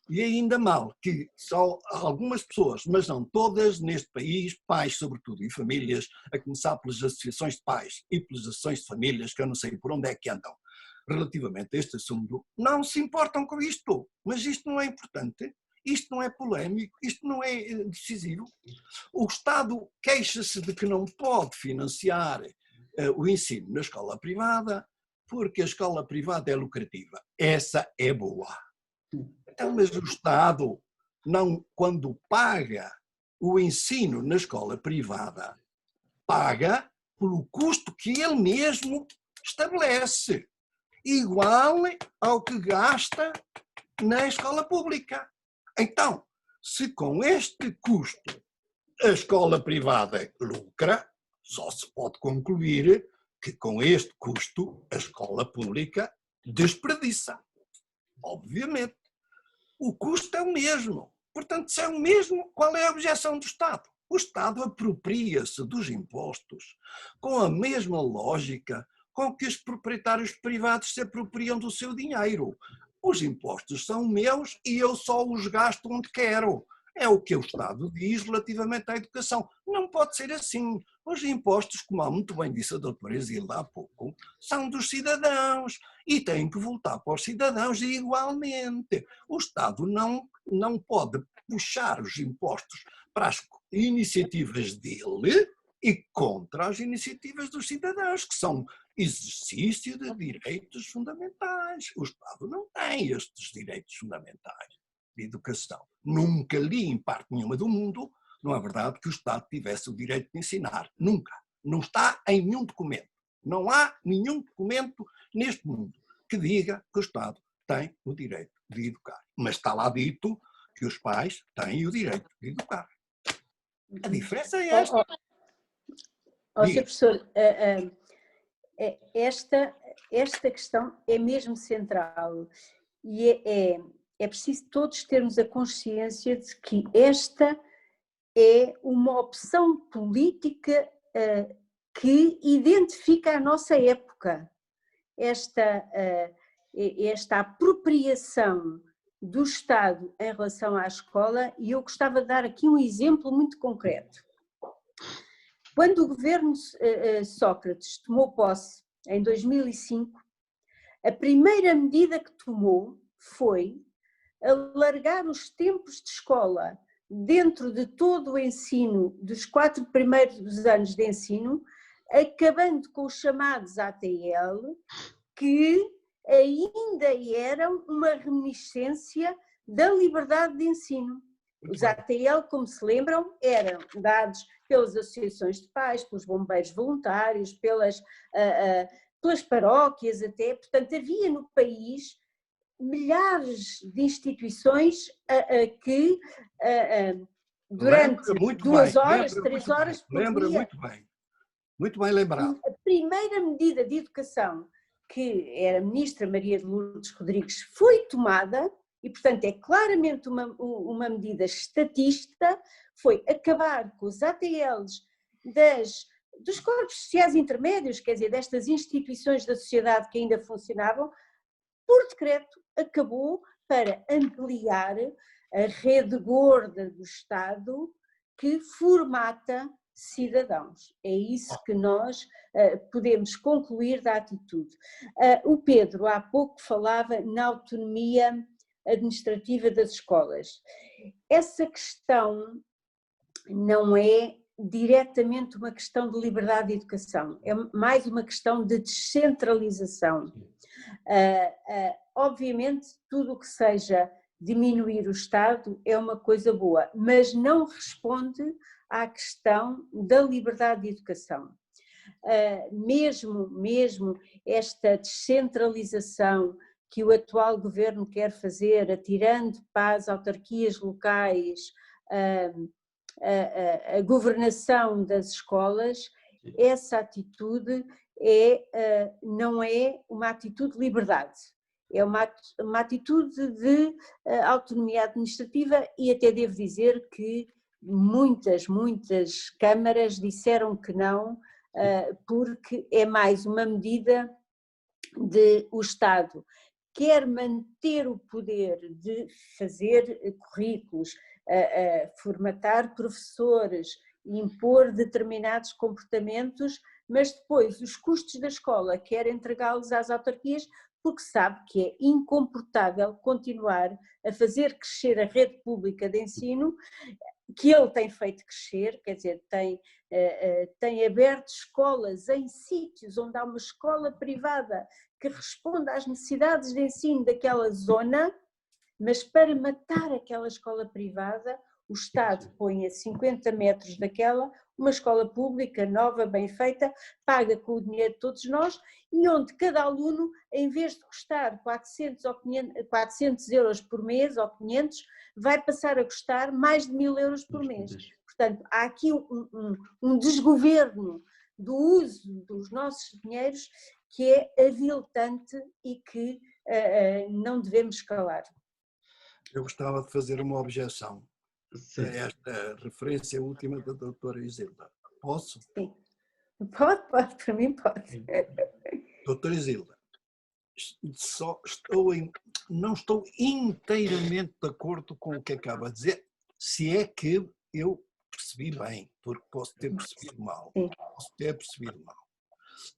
Speaker 3: E ainda mal que só algumas pessoas, mas não todas neste país, pais sobretudo e famílias, a começar pelas associações de pais e pelas associações de famílias, que eu não sei por onde é que andam, relativamente a este assunto, não se importam com isto. Mas isto não é importante, isto não é polémico, isto não é decisivo. O Estado queixa-se de que não pode financiar o ensino na escola privada porque a escola privada é lucrativa. Essa é boa. Então, mas o Estado, não, quando paga o ensino na escola privada, paga pelo custo que ele mesmo estabelece, igual ao que gasta na escola pública. Então, se com este custo a escola privada lucra, só se pode concluir que com este custo a escola pública desperdiça. Obviamente. O custo é o mesmo. Portanto, se é o mesmo, qual é a objeção do Estado? O Estado apropria-se dos impostos com a mesma lógica com que os proprietários privados se apropriam do seu dinheiro. Os impostos são meus e eu só os gasto onde quero. É o que o Estado diz relativamente à educação. Não pode ser assim. Os impostos, como muito bem disse a doutora Isilda há pouco, são dos cidadãos e têm que voltar para os cidadãos igualmente. O Estado não pode puxar os impostos para as iniciativas dele e contra as iniciativas dos cidadãos, que são exercício de direitos fundamentais. O Estado não tem estes direitos fundamentais de educação. Nunca li em parte nenhuma do mundo, não é verdade, que o Estado tivesse o direito de ensinar. Nunca. Não está em nenhum documento. Não há nenhum documento neste mundo que diga que o Estado tem o direito de educar. Mas está lá dito que os pais têm o direito de educar. A diferença é esta.
Speaker 2: Sr. Professor, esta questão é mesmo central e é preciso todos termos a consciência de que esta é uma opção política que identifica a nossa época. Esta apropriação do Estado em relação à escola, e eu gostava de dar aqui um exemplo muito concreto. Quando o governo Sócrates tomou posse em 2005, a primeira medida que tomou foi alargar os tempos de escola dentro de todo o ensino, dos 4 primeiros anos de ensino, acabando com os chamados ATL, que ainda eram uma reminiscência da liberdade de ensino. Os ATL, como se lembram, eram dados pelas associações de pais, pelos bombeiros voluntários, pelas paróquias até. Portanto, havia no país milhares de instituições que durante 2 horas, 3 horas por dia...
Speaker 3: Lembra muito bem lembrado.
Speaker 2: A primeira medida de educação que era a ministra Maria de Lourdes Rodrigues foi tomada, e portanto é claramente uma medida estatista, foi acabar com os ATLs dos corpos sociais intermédios, quer dizer, destas instituições da sociedade que ainda funcionavam, por decreto acabou para ampliar a rede gorda do Estado que formata cidadãos. É isso que nós podemos concluir da atitude. O Pedro há pouco falava na autonomia administrativa das escolas. Essa questão não é diretamente uma questão de liberdade de educação, é mais uma questão de descentralização. Obviamente, tudo o que seja diminuir o Estado é uma coisa boa, mas não responde à questão da liberdade de educação. Mesmo esta descentralização que o atual governo quer fazer, atirando para as autarquias locais a governação das escolas, essa atitude não é uma atitude de liberdade, é uma atitude de autonomia administrativa, e até devo dizer que muitas câmaras disseram que não, porque é mais uma medida de o Estado quer manter o poder de fazer currículos, formatar professores, impor determinados comportamentos, mas depois os custos da escola quer entregá-los às autarquias, porque sabe que é incomportável continuar a fazer crescer a rede pública de ensino, que ele tem feito crescer, quer dizer, tem aberto escolas em sítios onde há uma escola privada que responde às necessidades de ensino daquela zona, mas para matar aquela escola privada, o Estado põe a 50 metros daquela uma escola pública, nova, bem feita, paga com o dinheiro de todos nós, e onde cada aluno, em vez de custar 400 ou 400 euros por mês, ou 500, vai passar a custar mais de 1000 euros por mês. Portanto, há aqui um desgoverno do uso dos nossos dinheiros que é aviltante e que não devemos calar.
Speaker 3: Eu gostava de fazer uma objeção a esta referência última da doutora Isilda. Posso?
Speaker 2: Sim. Pode, para mim pode.
Speaker 3: Doutora Isilda, não estou inteiramente de acordo com o que acaba de dizer, se é que eu percebi bem, porque posso ter percebido mal.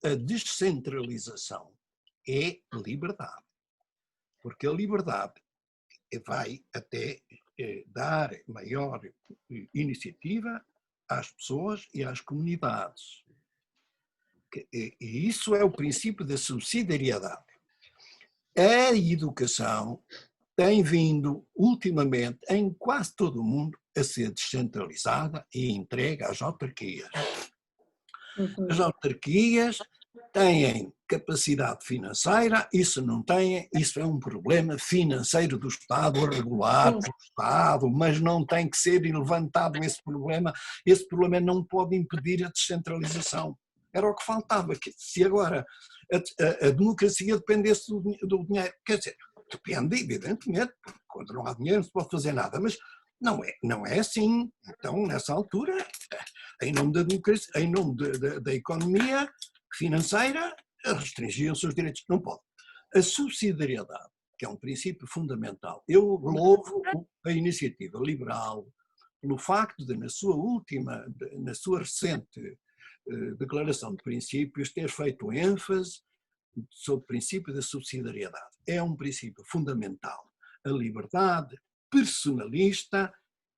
Speaker 3: A descentralização é liberdade, porque a liberdade vai até dar maior iniciativa às pessoas e às comunidades. E isso é o princípio da subsidiariedade. A educação tem vindo, ultimamente, em quase todo o mundo, a ser descentralizada e entregue às autarquias. As autarquias têm capacidade financeira, isso não têm, isso é um problema financeiro do Estado, a regular pelo Estado, mas não tem que ser levantado esse problema não pode impedir a descentralização. Era o que faltava, que se agora a democracia dependesse do dinheiro, quer dizer, depende evidentemente, porque quando não há dinheiro não se pode fazer nada, mas não é assim. Então, nessa altura, em nome da democracia, em nome da economia financeira, restringiam-se os direitos. Não pode. A subsidiariedade, que é um princípio fundamental. Eu louvo a iniciativa liberal pelo facto de, na sua recente declaração de princípios, ter feito ênfase sobre o princípio da subsidiariedade. É um princípio fundamental. A liberdade personalista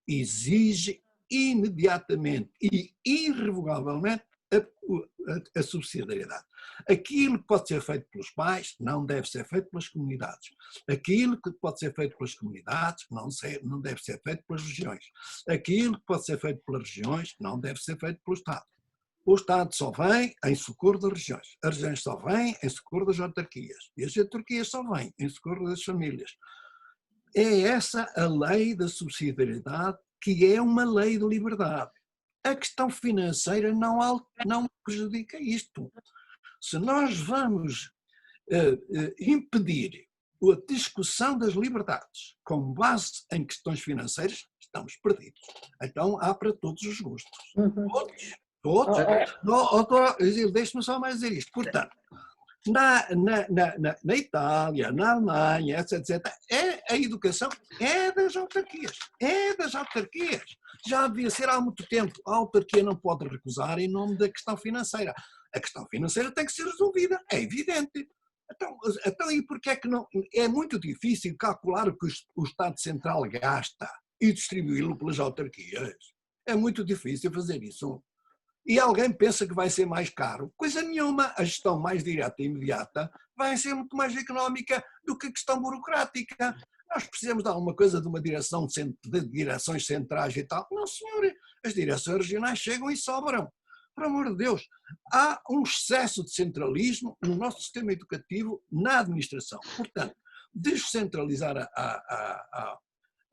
Speaker 3: exige imediatamente e irrevogavelmente a subsidiariedade. Aquilo que pode ser feito pelos pais não deve ser feito pelas comunidades. Aquilo que pode ser feito pelas comunidades não deve ser feito pelas regiões. Aquilo que pode ser feito pelas regiões não deve ser feito pelo Estado. O Estado só vem em socorro das regiões. As regiões só vêm em socorro das autarquias. E as autarquias só vêm em socorro das famílias. É essa a lei da subsidiariedade, que é uma lei de liberdade. A questão financeira não prejudica isto. Se nós vamos impedir a discussão das liberdades com base em questões financeiras, estamos perdidos. Então há para todos os gostos. Todos. Deixe-me só mais dizer isto. Portanto, na Itália, na Alemanha, etc., a educação é das autarquias. É das autarquias. Já devia ser há muito tempo. A autarquia não pode recusar em nome da questão financeira. A questão financeira tem que ser resolvida, é evidente. Então e porquê é que não? É muito difícil calcular o que o Estado Central gasta e distribuí-lo pelas autarquias. É muito difícil fazer isso. E alguém pensa que vai ser mais caro. Coisa nenhuma. A gestão mais direta e imediata vai ser muito mais económica do que a questão burocrática. Nós precisamos de alguma coisa de uma direção de direções centrais e tal. Não, senhor. As direções regionais chegam e sobram. Por amor de Deus. Há um excesso de centralismo no nosso sistema educativo, na administração. Portanto, descentralizar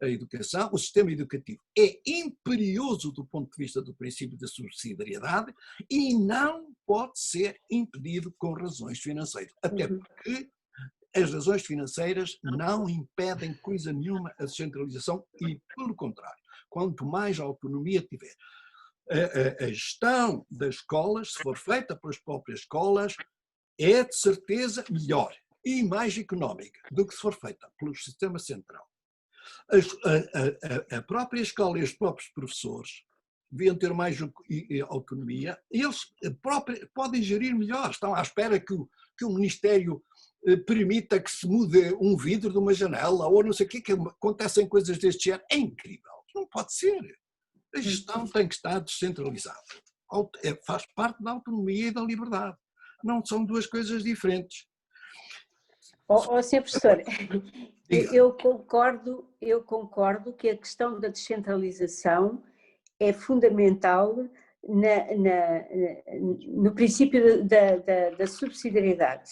Speaker 3: a educação, o sistema educativo é imperioso do ponto de vista do princípio da subsidiariedade e não pode ser impedido com razões financeiras. Até porque as razões financeiras não impedem coisa nenhuma a descentralização e, pelo contrário, quanto mais autonomia tiver a gestão das escolas, se for feita pelas próprias escolas, é de certeza melhor e mais económica do que se for feita pelo sistema central. A própria escola e os próprios professores deviam ter mais autonomia, eles podem gerir melhor, estão à espera que o Ministério permita que se mude um vidro de uma janela ou não sei o que acontecem coisas deste género. É incrível, não pode ser. A gestão tem que estar descentralizada. Faz parte da autonomia e da liberdade. Não são duas coisas diferentes.
Speaker 2: Sr. Professor, eu concordo que a questão da descentralização é fundamental no princípio da subsidiariedade.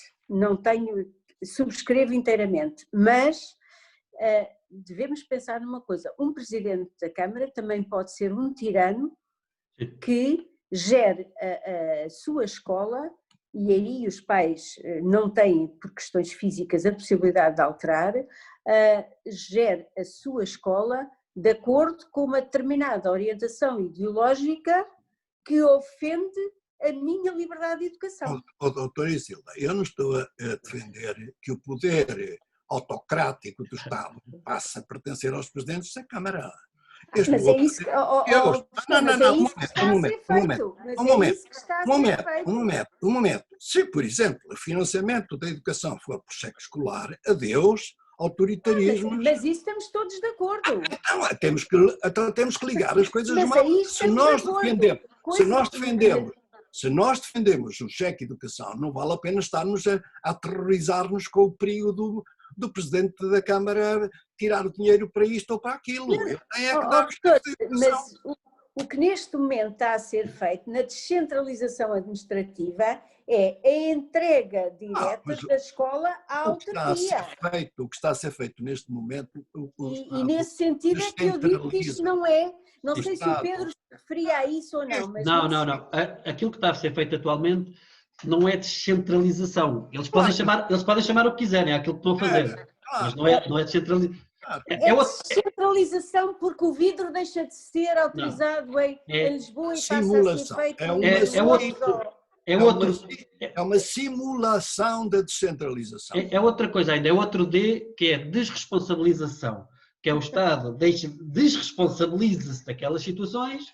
Speaker 2: Subscrevo inteiramente, mas devemos pensar numa coisa, um presidente da Câmara também pode ser um tirano que gere a sua escola, e aí os pais não têm, por questões físicas, a possibilidade de alterar, gere a sua escola de acordo com uma determinada orientação ideológica que ofende a minha liberdade de educação.
Speaker 3: Doutora Isilda, eu não estou a defender que o poder autocrático do Estado passe a pertencer aos presidentes da Câmara.
Speaker 2: Mas é isso que...
Speaker 3: Um momento. Se, por exemplo, o financiamento da educação for por cheque escolar, adeus autoritarismo.
Speaker 2: Mas isso estamos todos de acordo.
Speaker 3: Então temos que ligar as coisas mal. Se nós defendemos o cheque educação, não vale a pena estarmos a aterrorizar-nos com o perigo do Presidente da Câmara tirar o dinheiro para isto ou para aquilo.
Speaker 2: Mas o que neste momento está a ser feito na descentralização administrativa é a entrega direta da escola à autarquia.
Speaker 3: O que está a ser feito neste momento...
Speaker 2: E nesse sentido é que eu digo que isto não é... Não sei se o Pedro se referia a isso ou não. Mas
Speaker 1: não. Aquilo que está a ser feito atualmente não é descentralização. Eles podem chamar o que quiserem, é aquilo que estão a fazer. Mas não é descentralização.
Speaker 2: É descentralização porque o vidro deixa de ser autorizado em Lisboa e passa a ser feito
Speaker 3: É uma simulação da descentralização.
Speaker 1: É outra coisa ainda, é outro D, que é desresponsabilização, que é o Estado desresponsabiliza-se daquelas situações,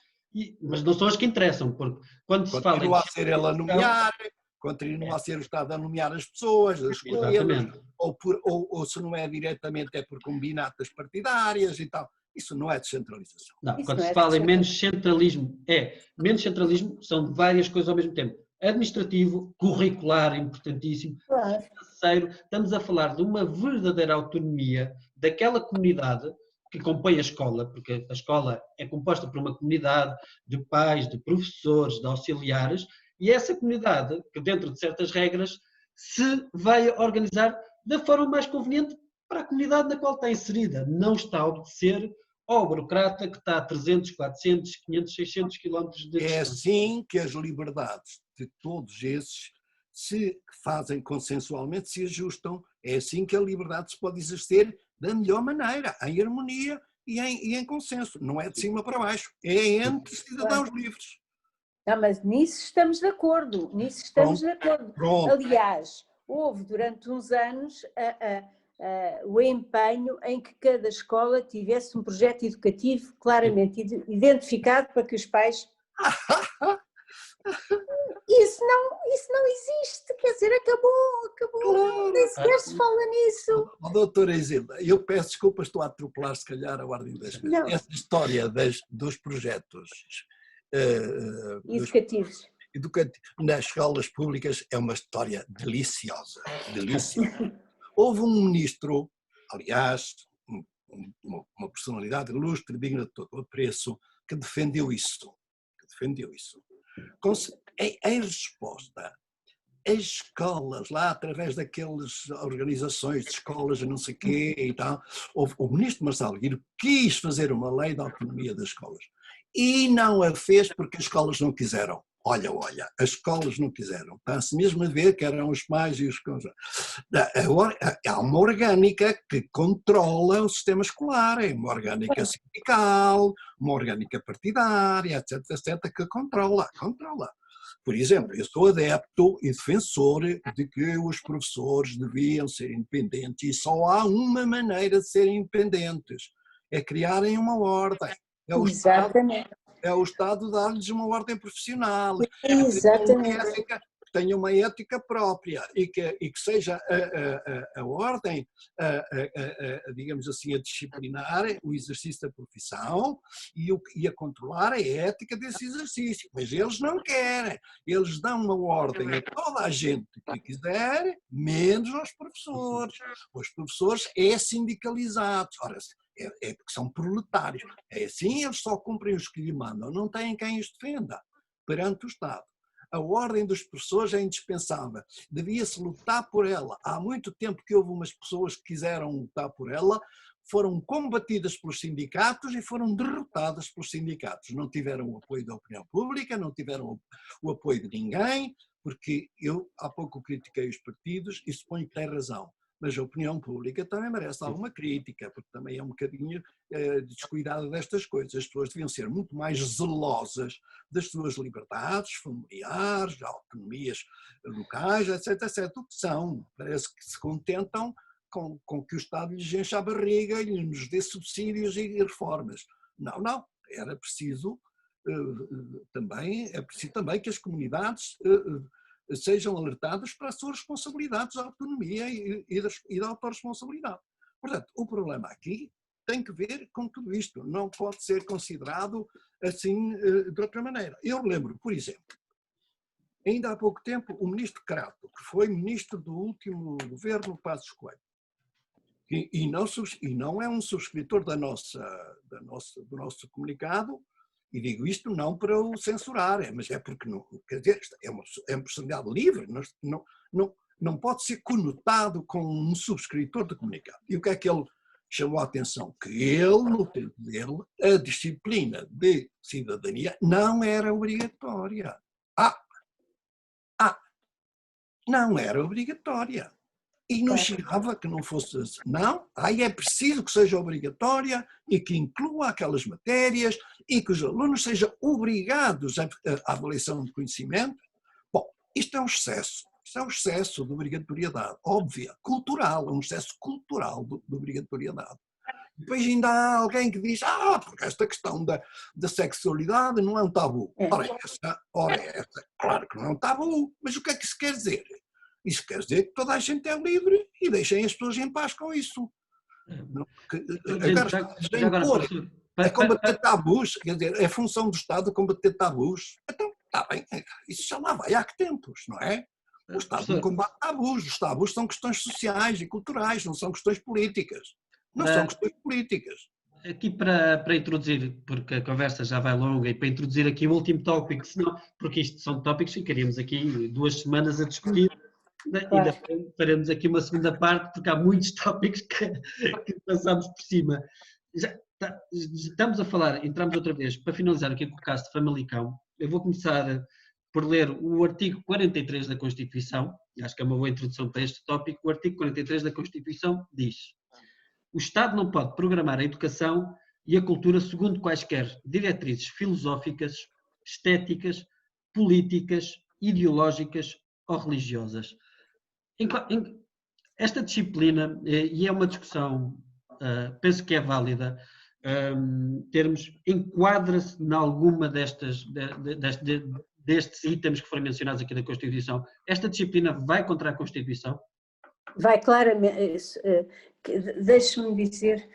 Speaker 1: mas não são as que interessam, porque quando se fala...
Speaker 3: Continua a ser ele a nomear, continua a ser o Estado a nomear as pessoas, a escolhê-las, ou se não é diretamente é por combinatas partidárias e tal. Isso não é descentralização.
Speaker 1: Não, quando se fala em menos centralismo são várias coisas ao mesmo tempo. Administrativo, curricular, importantíssimo, financeiro, estamos a falar de uma verdadeira autonomia daquela comunidade que compõe a escola, porque a escola é composta por uma comunidade de pais, de professores, de auxiliares, e essa comunidade, que dentro de certas regras, se vai organizar da forma mais conveniente para a comunidade na qual está inserida. Não está a obedecer ao burocrata que está a 300, 400, 500, 600 quilómetros de distância.
Speaker 3: É assim que as liberdades de todos esses se fazem consensualmente, se ajustam. É assim que a liberdade se pode exercer da melhor maneira, em harmonia e em consenso. Não é de cima para baixo, é entre cidadãos livres.
Speaker 2: Não, mas nisso estamos de acordo,
Speaker 3: Pronto.
Speaker 2: Aliás, houve durante uns anos o empenho em que cada escola tivesse um projeto educativo claramente identificado para que os pais... Isso não existe, quer dizer, acabou, nem sequer se fala nisso.
Speaker 3: Doutora Isilda, eu peço desculpas, estou a atropelar se calhar a ordem das coisas. Essa história dos projetos
Speaker 2: educativos
Speaker 3: nas escolas públicas é uma história deliciosa. Houve um ministro, aliás, uma personalidade ilustre, digna de todo o apreço, que defendeu isso. Em resposta, as escolas, lá através daquelas organizações de escolas, não sei o quê e tal, o ministro Marcelo Guiro quis fazer uma lei da autonomia das escolas e não a fez porque as escolas não quiseram. Olha, as escolas não quiseram. Está-se mesmo a ver que eram os pais e os... Há uma orgânica que controla o sistema escolar, é uma orgânica sindical, uma orgânica partidária, etc, que controla. Por exemplo, eu sou adepto e defensor de que os professores deviam ser independentes e só há uma maneira de serem independentes, é criarem uma ordem.
Speaker 2: Exatamente.
Speaker 3: É o Estado dar-lhes uma ordem profissional,
Speaker 2: Exatamente.
Speaker 3: que tenha uma ética própria e que seja a ordem, digamos assim, a disciplinar o exercício da profissão e a controlar a ética desse exercício. Mas eles não querem. Eles dão uma ordem a toda a gente que quiser, menos aos professores. Os professores é sindicalizados. Ora, é porque são proletários. É assim, eles só cumprem os que lhe mandam, não têm quem os defenda perante o Estado. A ordem dos professores é indispensável, devia-se lutar por ela. Há muito tempo que houve umas pessoas que quiseram lutar por ela, foram combatidas pelos sindicatos e foram derrotadas pelos sindicatos. Não tiveram o apoio da opinião pública, não tiveram o apoio de ninguém, porque eu há pouco critiquei os partidos e suponho que tem razão. Mas a opinião pública também merece alguma crítica, porque também é um bocadinho descuidada destas coisas. As pessoas deviam ser muito mais zelosas das suas liberdades familiares, autonomias locais, etc, etc. O que são? Parece que se contentam com que o Estado lhes encha a barriga e nos dê subsídios e reformas. Não, não. Era preciso também que as comunidades sejam alertados para as suas responsabilidades de autonomia e da autorresponsabilidade. Portanto, o problema aqui tem que ver com tudo isto, não pode ser considerado assim de outra maneira. Eu lembro, por exemplo, ainda há pouco tempo, o ministro Crato, que foi ministro do último governo Passos Coelho, e não é um subscritor do nosso comunicado, e digo isto não para o censurar, mas é porque, não, quer dizer, é uma personalidade livre, não pode ser conotado com um subscritor de comunicado. E o que é que ele chamou a atenção? Que ele, no tempo dele, a disciplina de cidadania não era obrigatória. Não era obrigatória. E não chegava que não fosse assim. Não, aí é preciso que seja obrigatória e que inclua aquelas matérias e que os alunos sejam obrigados à avaliação de conhecimento. Bom, isto é um excesso. Isto é um excesso de obrigatoriedade, óbvia, cultural, é um excesso cultural de obrigatoriedade. Depois ainda há alguém que diz, porque esta questão da sexualidade não é um tabu. Ora essa, claro que não é um tabu, mas o que é que isso quer dizer? Isso quer dizer que toda a gente é livre e deixem as pessoas em paz com isso. Agora, a combater tabus, quer dizer, é função do Estado combater tabus. Então, está bem, isso já lá vai há que tempos, não é? O Estado não combate tabus, os tabus são questões sociais e culturais, não são questões políticas. Não são questões políticas.
Speaker 1: Aqui para introduzir, porque a conversa já vai longa, e para introduzir aqui o último tópico, senão, porque isto são tópicos que ficaríamos aqui 2 semanas a discutir. Ainda faremos aqui uma segunda parte, porque há muitos tópicos que passamos por cima. Estamos a falar, entramos outra vez, para finalizar aqui com o caso de Famalicão, eu vou começar por ler o artigo 43 da Constituição, acho que é uma boa introdução para este tópico. O artigo 43 da Constituição diz: o Estado não pode programar a educação e a cultura segundo quaisquer diretrizes filosóficas, estéticas, políticas, ideológicas ou religiosas. Esta disciplina, e é uma discussão, penso que é válida, enquadra-se em alguma destes itens que foram mencionados aqui da Constituição. Esta disciplina vai contra a Constituição?
Speaker 2: Vai claramente, deixe-me dizer,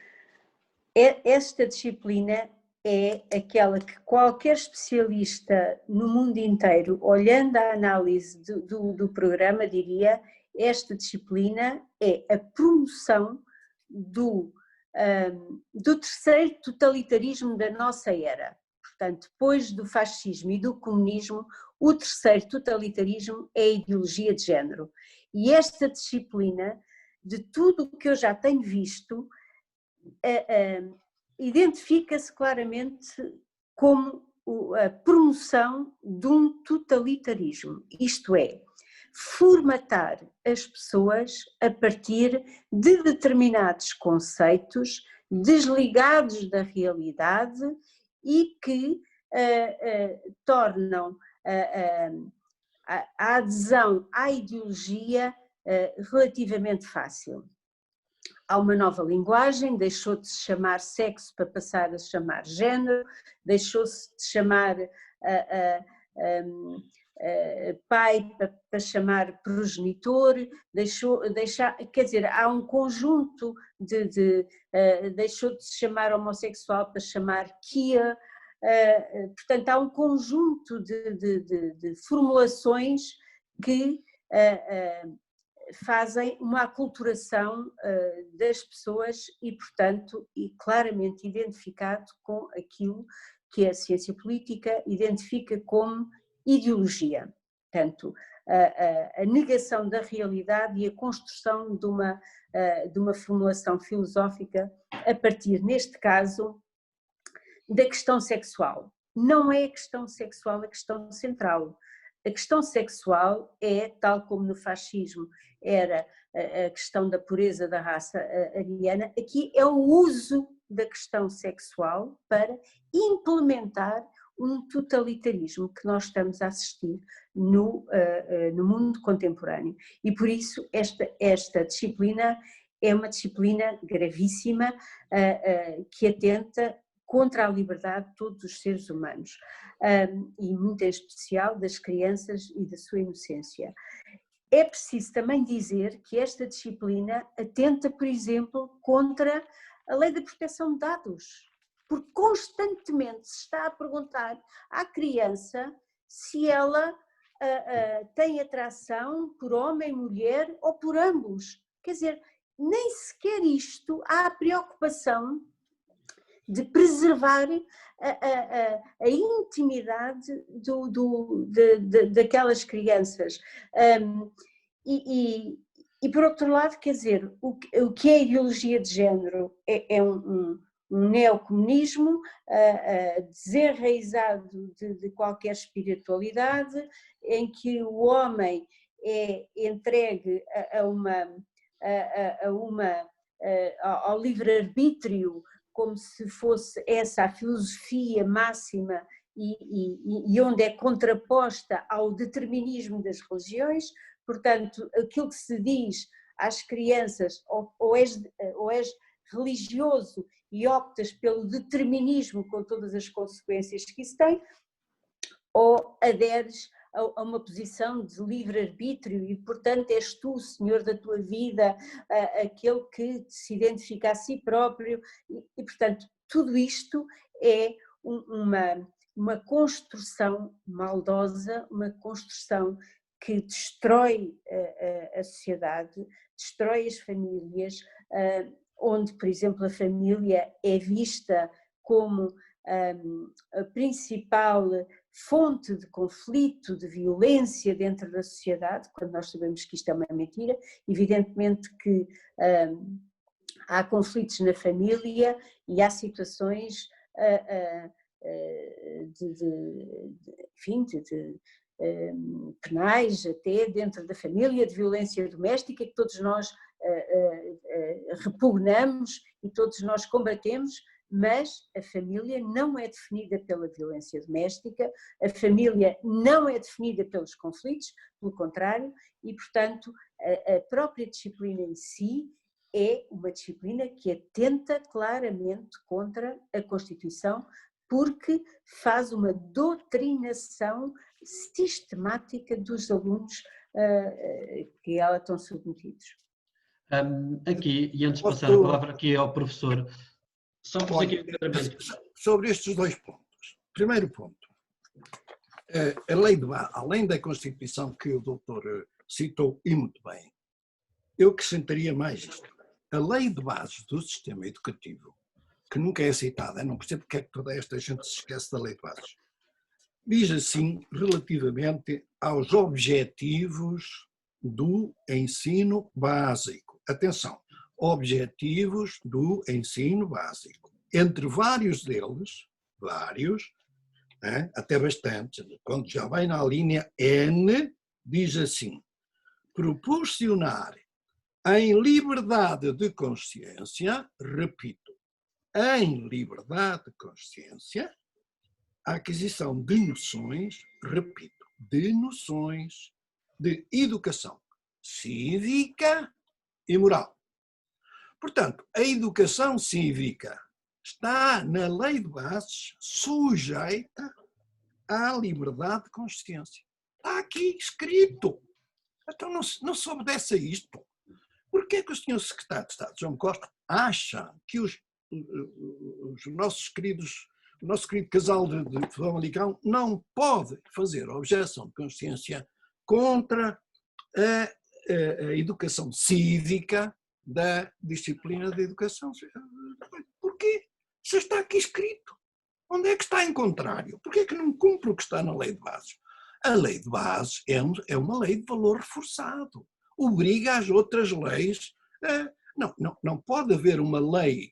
Speaker 2: esta disciplina é aquela que qualquer especialista no mundo inteiro, olhando a análise do programa, diria: esta disciplina é a promoção do terceiro totalitarismo da nossa era. Portanto, depois do fascismo e do comunismo, o terceiro totalitarismo é a ideologia de género. E esta disciplina, de tudo o que eu já tenho visto, identifica-se claramente como a promoção de um totalitarismo, isto é, formatar as pessoas a partir de determinados conceitos desligados da realidade e que tornam a adesão à ideologia relativamente fácil. Há uma nova linguagem, deixou de se chamar sexo para passar a chamar género, deixou-se de chamar pai para chamar progenitor, quer dizer, há um conjunto deixou de se chamar homossexual para chamar queer, portanto há um conjunto de formulações que fazem uma aculturação das pessoas e, portanto, claramente identificado com aquilo que a ciência política identifica como ideologia. Portanto, a negação da realidade e a construção de uma formulação filosófica a partir, neste caso, da questão sexual. Não é a questão sexual a questão central. A questão sexual é, tal como no fascismo era a questão da pureza da raça ariana, aqui é o uso da questão sexual para implementar um totalitarismo que nós estamos a assistir no mundo contemporâneo. E por isso esta disciplina é uma disciplina gravíssima que atenta contra a liberdade de todos os seres humanos, e muito em especial das crianças e da sua inocência. É preciso também dizer que esta disciplina atenta, por exemplo, contra a lei da proteção de dados, porque constantemente se está a perguntar à criança se ela tem atração por homem, mulher ou por ambos. Quer dizer, nem sequer isto há a preocupação de preservar a intimidade daquelas crianças. E por outro lado, quer dizer, o que é a ideologia de género? É um neocomunismo desenraizado de qualquer espiritualidade, em que o homem é entregue ao livre-arbítrio, como se fosse essa a filosofia máxima e onde é contraposta ao determinismo das religiões. Portanto, aquilo que se diz às crianças, ou és religioso e optas pelo determinismo com todas as consequências que isso tem, ou aderes a uma posição de livre-arbítrio e, portanto, és tu o senhor da tua vida, aquele que se identifica a si próprio e portanto, tudo isto é uma construção maldosa, uma construção que destrói a sociedade, destrói as famílias, onde, por exemplo, a família é vista como a principal fonte de conflito, de violência dentro da sociedade, quando nós sabemos que isto é uma mentira. Evidentemente que há conflitos na família e há situações penais até dentro da família, de violência doméstica, que todos nós repugnamos e todos nós combatemos. Mas a família não é definida pela violência doméstica, a família não é definida pelos conflitos, pelo contrário, e, portanto, a própria disciplina em si é uma disciplina que atenta claramente contra a Constituição, porque faz uma doutrinação sistemática dos alunos que ela estão submetidos.
Speaker 1: Aqui, e antes de passar a palavra aqui ao professor, só por aqui
Speaker 3: sobre estes dois pontos. Primeiro ponto, a lei de base, além da Constituição que o doutor citou e muito bem, eu acrescentaria mais isto. A lei de base do sistema educativo, que nunca é citada, não percebo porque é que toda esta gente se esquece da lei de bases, diz assim relativamente aos objetivos do ensino básico. Atenção, objetivos do ensino básico. Entre vários deles, até bastantes, quando já vai na linha N, diz assim: proporcionar em liberdade de consciência, repito, em liberdade de consciência, a aquisição de noções, repito, de noções de educação cívica e moral. Portanto, a educação cívica está na lei de bases sujeita à liberdade de consciência. Está aqui escrito. Então não se obedece a isto. Por que é que o Sr. Secretário de Estado, João Costa, acha que os nossos queridos, o nosso querido casal de Famalicão não pode fazer objeção de consciência contra a educação cívica da disciplina de educação? Porquê? Se está aqui escrito. Onde é que está em contrário? Porquê é que não cumpre o que está na lei de bases? A lei de bases é uma lei de valor reforçado. Obriga as outras leis. Não pode haver uma lei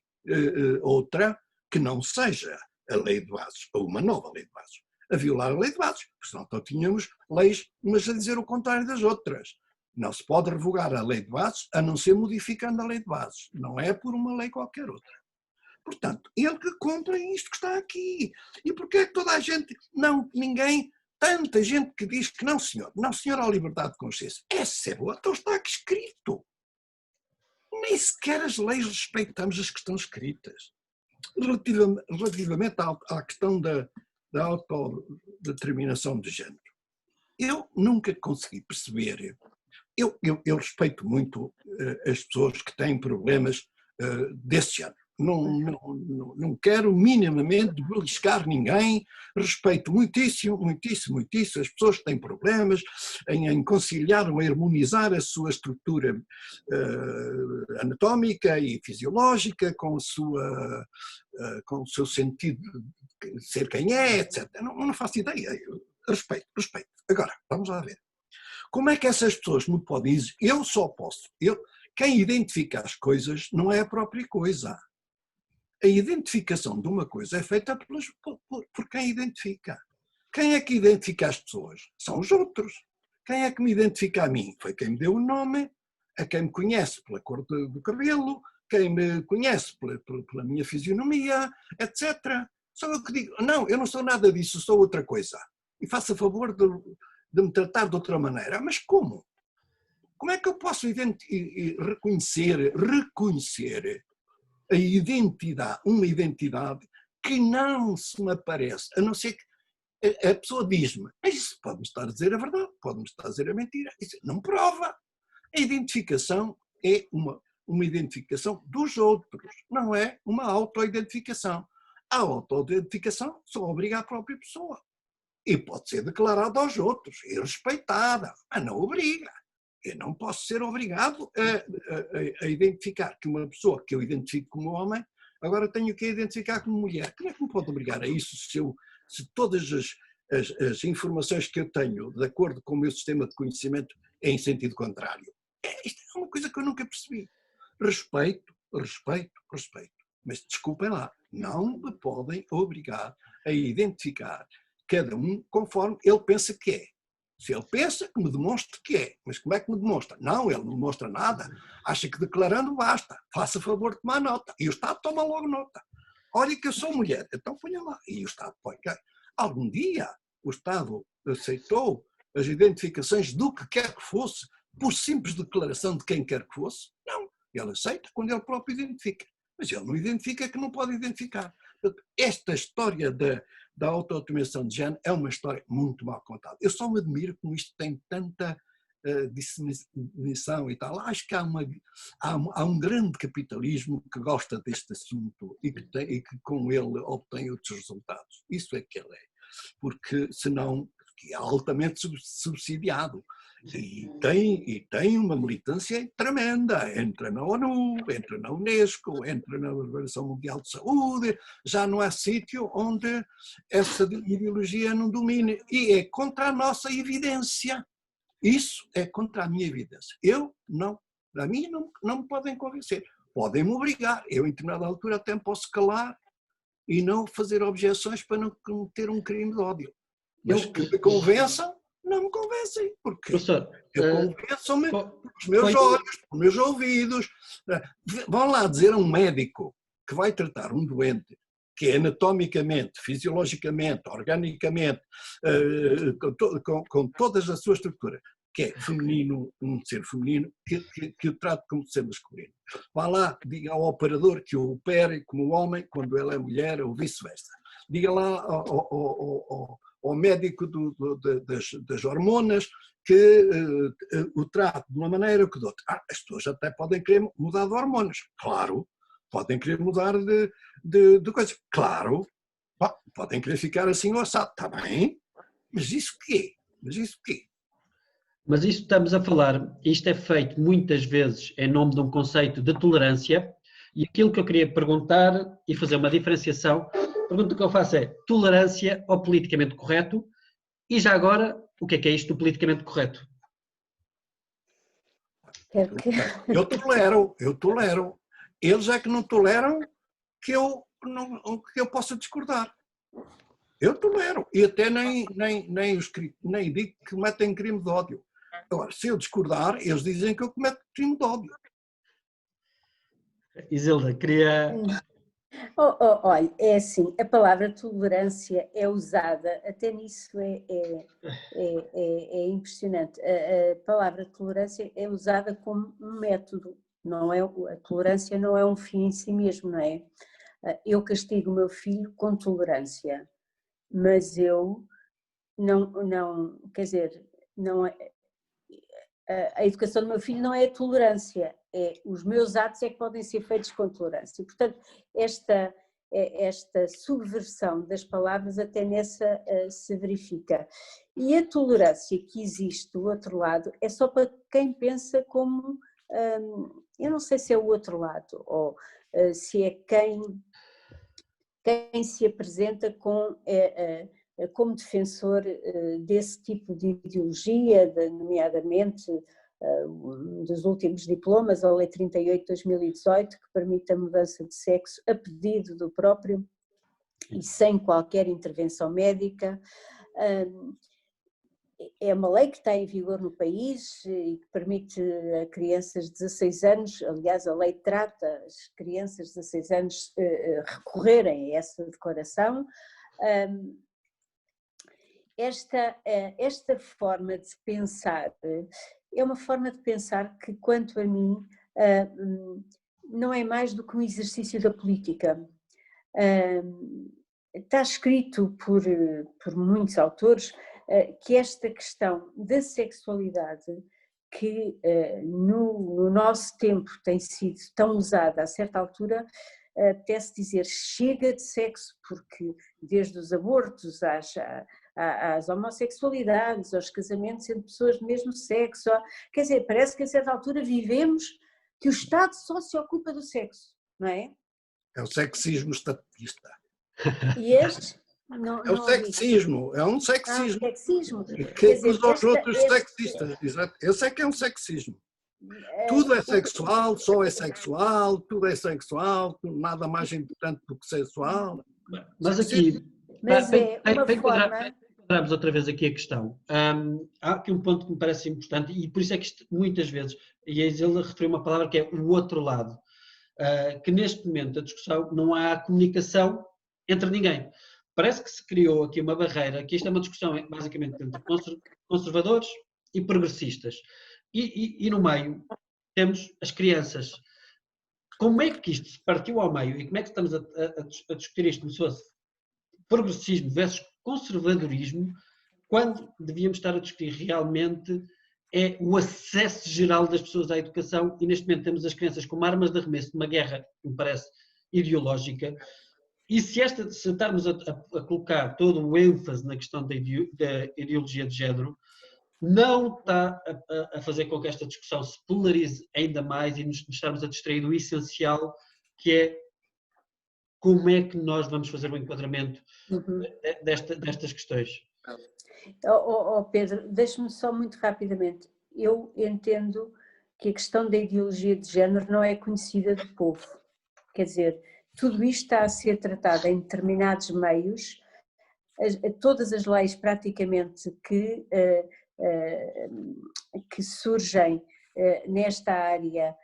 Speaker 3: outra que não seja a lei de bases, ou uma nova lei de bases, a violar a lei de bases, porque senão então tínhamos leis, mas a dizer o contrário das outras. Não se pode revogar a lei de bases a não ser modificando a lei de bases. Não é por uma lei qualquer outra. Portanto, ele que cumpre isto que está aqui. E porquê é que toda a gente, tanta gente que diz que não senhor à liberdade de consciência. Essa é boa, então está aqui escrito. Nem sequer as leis respeitamos as que estão escritas. Relativamente à questão da autodeterminação de género, eu nunca consegui perceber. Eu respeito muito as pessoas que têm problemas desse género. Não quero minimamente beliscar ninguém, respeito muitíssimo as pessoas que têm problemas em conciliar ou harmonizar a sua estrutura anatómica e fisiológica com o seu sentido de ser quem é, etc. Não faço ideia, respeito. Agora, vamos lá ver. Como é que essas pessoas me podem dizer? Eu só posso. Quem identifica as coisas não é a própria coisa. A identificação de uma coisa é feita por quem identifica. Quem é que identifica as pessoas? São os outros. Quem é que me identifica a mim? Foi quem me deu o nome, a quem me conhece pela cor do cabelo, quem me conhece pela minha fisionomia, etc. Só eu que digo, não, eu não sou nada disso, sou outra coisa. E faça favor de me tratar de outra maneira. Mas como? Como é que eu posso reconhecer uma identidade que não se me aparece, a não ser que a pessoa diz-me, mas isso pode-me estar a dizer a verdade, pode-me estar a dizer a mentira, isso não prova. A identificação é uma identificação dos outros, não é uma autoidentificação. A autoidentificação só obriga a própria pessoa e pode ser declarada aos outros e respeitada, mas não obriga. Eu não posso ser obrigado a identificar que uma pessoa que eu identifico como homem, agora tenho que identificar como mulher. Como é que me pode obrigar a isso se todas as informações que eu tenho, de acordo com o meu sistema de conhecimento, é em sentido contrário? Isto é uma coisa que eu nunca percebi. Respeito. Mas desculpem lá, não me podem obrigar a identificar cada um conforme ele pensa que é. Se ele pensa, que me demonstre que é. Mas como é que me demonstra? Não, ele não demonstra nada. Acha que declarando basta. Faça favor de tomar nota. E o Estado toma logo nota. Olha que eu sou mulher, então ponha lá. E o Estado põe. Algum dia o Estado aceitou as identificações do que quer que fosse, por simples declaração de quem quer que fosse? Não. Ele aceita quando ele próprio identifica. Mas ele não identifica que não pode identificar. Esta história da autodeterminação de género é uma história muito mal contada. Eu só me admiro como isto tem tanta disseminação e tal. Acho que há um grande capitalismo que gosta deste assunto e que com ele obtém outros resultados. Isso é que ele é. Porque senão é altamente subsidiado. E tem uma militância tremenda, entra na ONU, entra na Unesco, entra na Organização Mundial de Saúde, já não há sítio onde essa ideologia não domine, e é contra a nossa evidência, isso é contra a minha evidência. A mim não me podem convencer, podem me obrigar, eu em determinada altura até posso calar e não fazer objeções para não cometer um crime de ódio, mas que me convençam, não me convencem, porque convençam-me pelos meus olhos, pelos meus ouvidos. Vão lá dizer a um médico que vai tratar um doente que é anatomicamente, fisiologicamente, organicamente, com todas as suas estruturas, que é feminino, um ser feminino, que o trate como ser masculino. Vá lá, diga ao operador que o opere como homem quando ele é mulher ou vice-versa. Diga lá ao médico das hormonas que o trate de uma maneira ou que de outra. As pessoas até podem querer mudar de hormonas, claro. Podem querer mudar de coisas, claro. Podem querer ficar assim ou assado, está bem. Mas isso quê? Mas isso quê?
Speaker 1: Mas isto estamos a falar, isto é feito muitas vezes em nome de um conceito de tolerância, e aquilo que eu queria perguntar e fazer uma diferenciação, a pergunta que eu faço é tolerância ou politicamente correto? E já agora, o que é isto do politicamente correto?
Speaker 3: Eu tolero. Eles é que não toleram que eu possa discordar. Eu tolero. E até nem digo que cometem crime de ódio. Agora, se eu discordar, eles dizem que eu cometo crime de ódio.
Speaker 1: Isilda, queria...
Speaker 2: Olha, é assim, a palavra tolerância é usada, até nisso é impressionante. A palavra tolerância é usada como um método, não é? A tolerância não é um fim em si mesmo, não é? Eu castigo o meu filho com tolerância, mas eu não quer dizer, não é, a educação do meu filho não é a tolerância, os meus atos é que podem ser feitos com tolerância. Portanto, esta subversão das palavras até nessa se verifica. E a tolerância que existe do outro lado é só para quem pensa como, eu não sei se é o outro lado, ou se é quem se apresenta como defensor desse tipo de ideologia, nomeadamente dos últimos diplomas, a Lei 38 de 2018, que permite a mudança de sexo a pedido do próprio e sem qualquer intervenção médica. É uma lei que está em vigor no país e que permite a crianças de 16 anos, aliás a lei trata as crianças de 16 anos recorrerem a essa declaração. Esta forma de pensar é uma forma de pensar que, quanto a mim, não é mais do que um exercício da política. Está escrito por muitos autores que esta questão da sexualidade, que no nosso tempo tem sido tão usada a certa altura, apetece dizer chega de sexo, porque desde os abortos às homossexualidades, aos casamentos entre pessoas do mesmo sexo, quer dizer, parece que a certa altura vivemos que o Estado só se ocupa do sexo, não é?
Speaker 3: É o sexismo estatista.
Speaker 2: E este? Não,
Speaker 3: é um sexismo.
Speaker 2: Sexismo.
Speaker 3: Que acusa os outros sexistas. Exato. Esse é que é um sexismo. Tudo é sexual, só é sexual, tudo é sexual, nada mais importante do que sexual.
Speaker 1: Mas aqui,
Speaker 2: mas é uma forma...
Speaker 1: encontramos outra vez aqui a questão. Há aqui um ponto que me parece importante e por isso é que isto, muitas vezes, e a Isilda referiu uma palavra que é o outro lado, que neste momento da discussão não há comunicação entre ninguém. Parece que se criou aqui uma barreira, que isto é uma discussão basicamente entre conservadores e progressistas. E no meio temos as crianças. Como é que isto se partiu ao meio e como é que estamos a discutir isto como se fosse progressismo versus conservadorismo, quando devíamos estar a discutir realmente é o acesso geral das pessoas à educação e neste momento temos as crianças como armas de arremesso de uma guerra que me parece ideológica. E se estarmos a colocar todo o ênfase na questão da ideologia de género, não está a fazer com que esta discussão se polarize ainda mais e nos estarmos a distrair do essencial, que é como é que nós vamos fazer o enquadramento destas questões.
Speaker 2: Pedro, deixa-me só muito rapidamente. Eu entendo que a questão da ideologia de género não é conhecida do povo. Quer dizer, tudo isto está a ser tratado em determinados meios, todas as leis praticamente que surgem nesta área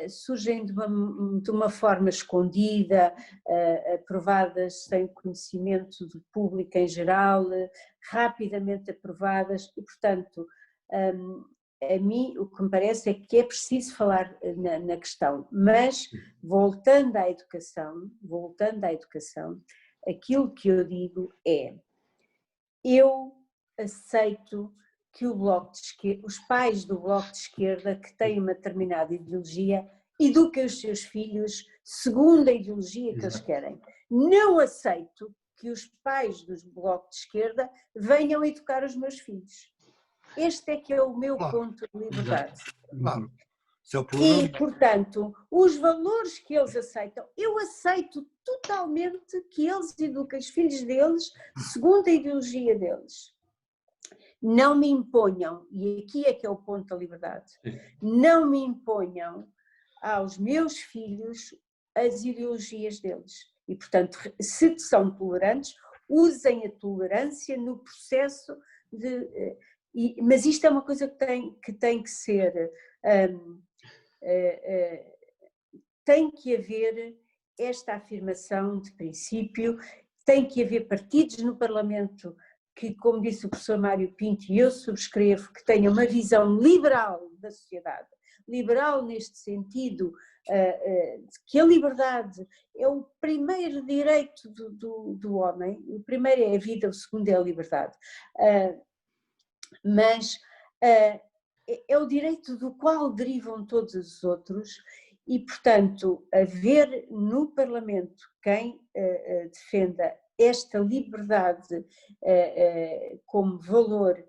Speaker 2: surgem de uma forma escondida, aprovadas sem conhecimento do público em geral, rapidamente aprovadas e, portanto, a mim o que me parece é que é preciso falar na questão, mas voltando à educação, aquilo que eu digo é, eu aceito que o Bloco de Esquerda, os pais do Bloco de Esquerda que têm uma determinada ideologia eduquem os seus filhos segundo a ideologia que eles querem. Não aceito que os pais do Bloco de Esquerda venham educar os meus filhos. Este é que é o meu ponto de liberdade.
Speaker 3: Claro.
Speaker 2: E, portanto, os valores que eles aceitam, eu aceito totalmente que eles eduquem os filhos deles segundo a ideologia deles. Não me imponham, e aqui é que é o ponto da liberdade, não me imponham aos meus filhos as ideologias deles. E, portanto, se são tolerantes, usem a tolerância no processo de... Mas isto é uma coisa que tem que ser... tem que haver esta afirmação de princípio, tem que haver partidos no Parlamento que, como disse o professor Mário Pinto, e eu subscrevo, que tenham uma visão liberal da sociedade, liberal neste sentido, de que a liberdade é o primeiro direito do homem, o primeiro é a vida, o segundo é a liberdade, mas é o direito do qual derivam todos os outros e, portanto, haver no Parlamento quem defenda esta liberdade como valor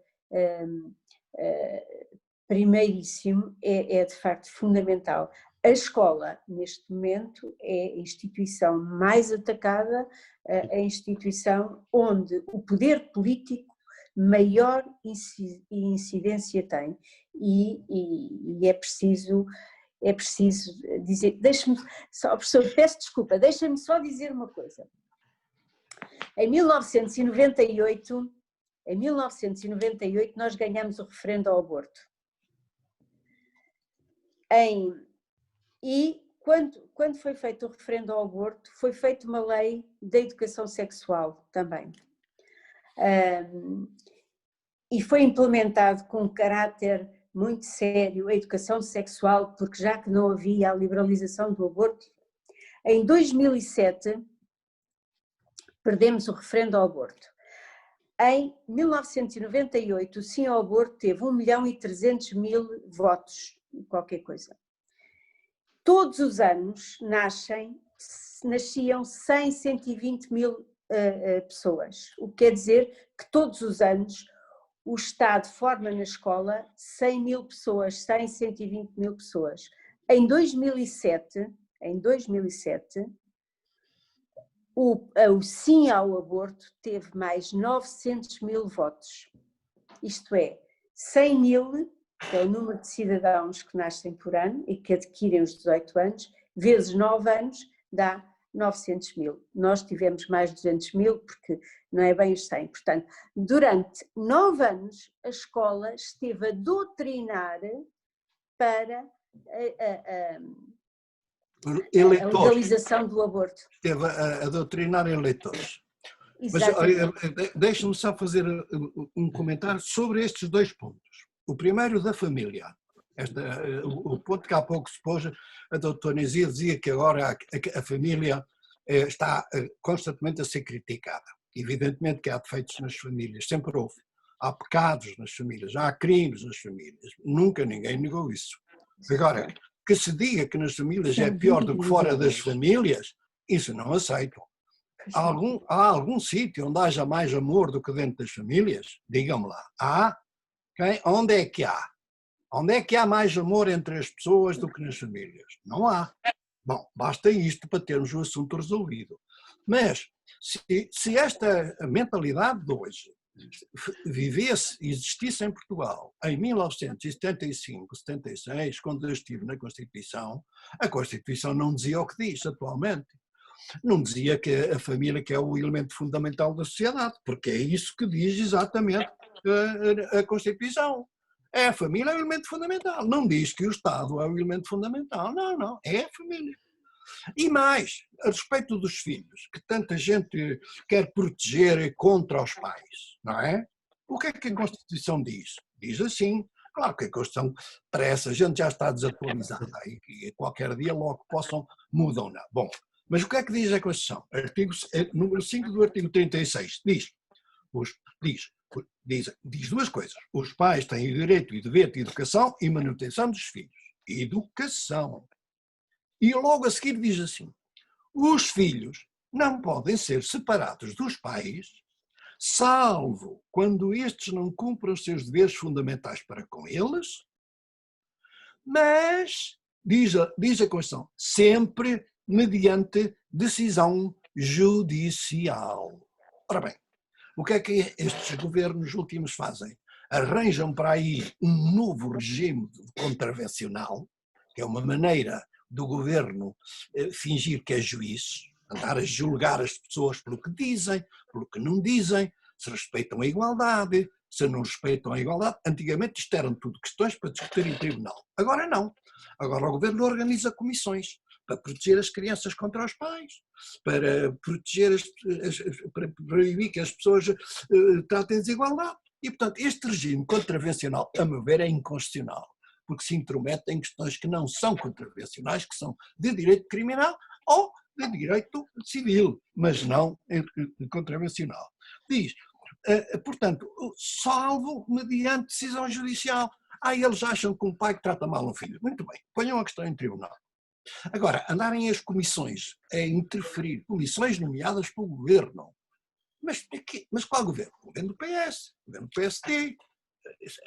Speaker 2: primeiríssimo é de facto fundamental. A escola, neste momento, é a instituição mais atacada, a instituição onde o poder político maior incidência tem e é preciso dizer, deixe-me só, professor, peço desculpa, deixa-me só dizer uma coisa. Em 1998 nós ganhamos o referendo ao aborto. E quando foi feito o referendo ao aborto, foi feita uma lei da educação sexual também. E foi implementado com um caráter muito sério a educação sexual, porque já que não havia a liberalização do aborto, em 2007 perdemos o referendo ao aborto. Em 1998 o sim ao aborto teve 1.300.000 votos, qualquer coisa. Todos os anos nasciam 100, 120 mil pessoas, o que quer dizer que todos os anos o Estado forma na escola 100 mil pessoas, 100, 120 mil pessoas. Em 2007, o sim ao aborto teve mais 900.000 votos. Isto é, 100 mil, que é o número de cidadãos que nascem por ano e que adquirem os 18 anos, vezes 9 anos, dá 900.000. Nós tivemos mais de 200.000, porque não é bem os 100. Portanto, durante 9 anos, a escola esteve a doutrinar para a legalização do aborto.
Speaker 3: Esteve a doutrinar eleitores. Mas deixe-me só fazer um comentário sobre estes dois pontos. O primeiro da família. O ponto que há pouco se pôs, a doutora Nezia dizia que agora a família está constantemente a ser criticada. Evidentemente que há defeitos nas famílias, sempre houve. Há pecados nas famílias, há crimes nas famílias. Nunca ninguém negou isso. Agora, que se diga que nas famílias é pior do que fora das famílias, isso não aceito. Há algum sítio onde haja mais amor do que dentro das famílias? Digam-me lá. Há? Okay? Onde é que há? Onde é que há mais amor entre as pessoas do que nas famílias? Não há. Bom, basta isto para termos o assunto resolvido. Mas, se esta mentalidade de hoje existisse em Portugal em 1975, 76, quando eu estive na Constituição, a Constituição não dizia o que diz atualmente. Não dizia que a família que é o elemento fundamental da sociedade, porque é isso que diz exatamente a Constituição. A família é o elemento fundamental. Não diz que o Estado é o elemento fundamental. Não, não. É a família. E mais, a respeito dos filhos, que tanta gente quer proteger contra os pais, não é? O que é que a Constituição diz? Diz assim. Claro que a Constituição, para essa gente, já está desatualizada e que qualquer dia logo mudam-na. Bom, mas o que é que diz a Constituição? Número 5 do artigo 36 diz duas coisas. Os pais têm o direito e dever de educação e manutenção dos filhos. Educação. E logo a seguir diz assim: os filhos não podem ser separados dos pais, salvo quando estes não cumprem os seus deveres fundamentais para com eles, mas, diz a Constituição, sempre mediante decisão judicial. Ora bem, o que é que estes governos últimos fazem? Arranjam para aí um novo regime contravencional, que é uma maneira do governo fingir que é juiz, andar a julgar as pessoas pelo que dizem, pelo que não dizem, se respeitam a igualdade, se não respeitam a igualdade. Antigamente isto eram tudo questões para discutir em tribunal. Agora não. Agora o governo organiza comissões para proteger as crianças contra os pais, para proteger para proibir que as pessoas tratem de desigualdade. E, portanto, este regime contravencional, a meu ver, é inconstitucional, porque se intromete em questões que não são contravencionais, que são de direito criminal ou de direito civil, mas não contravencional. Diz, portanto, salvo mediante decisão judicial. Eles acham que um pai que trata mal um filho. Muito bem, ponham a questão em tribunal. Agora, andarem as comissões a interferir, comissões nomeadas pelo governo. Mas qual governo? O governo do PS, o governo do PSD,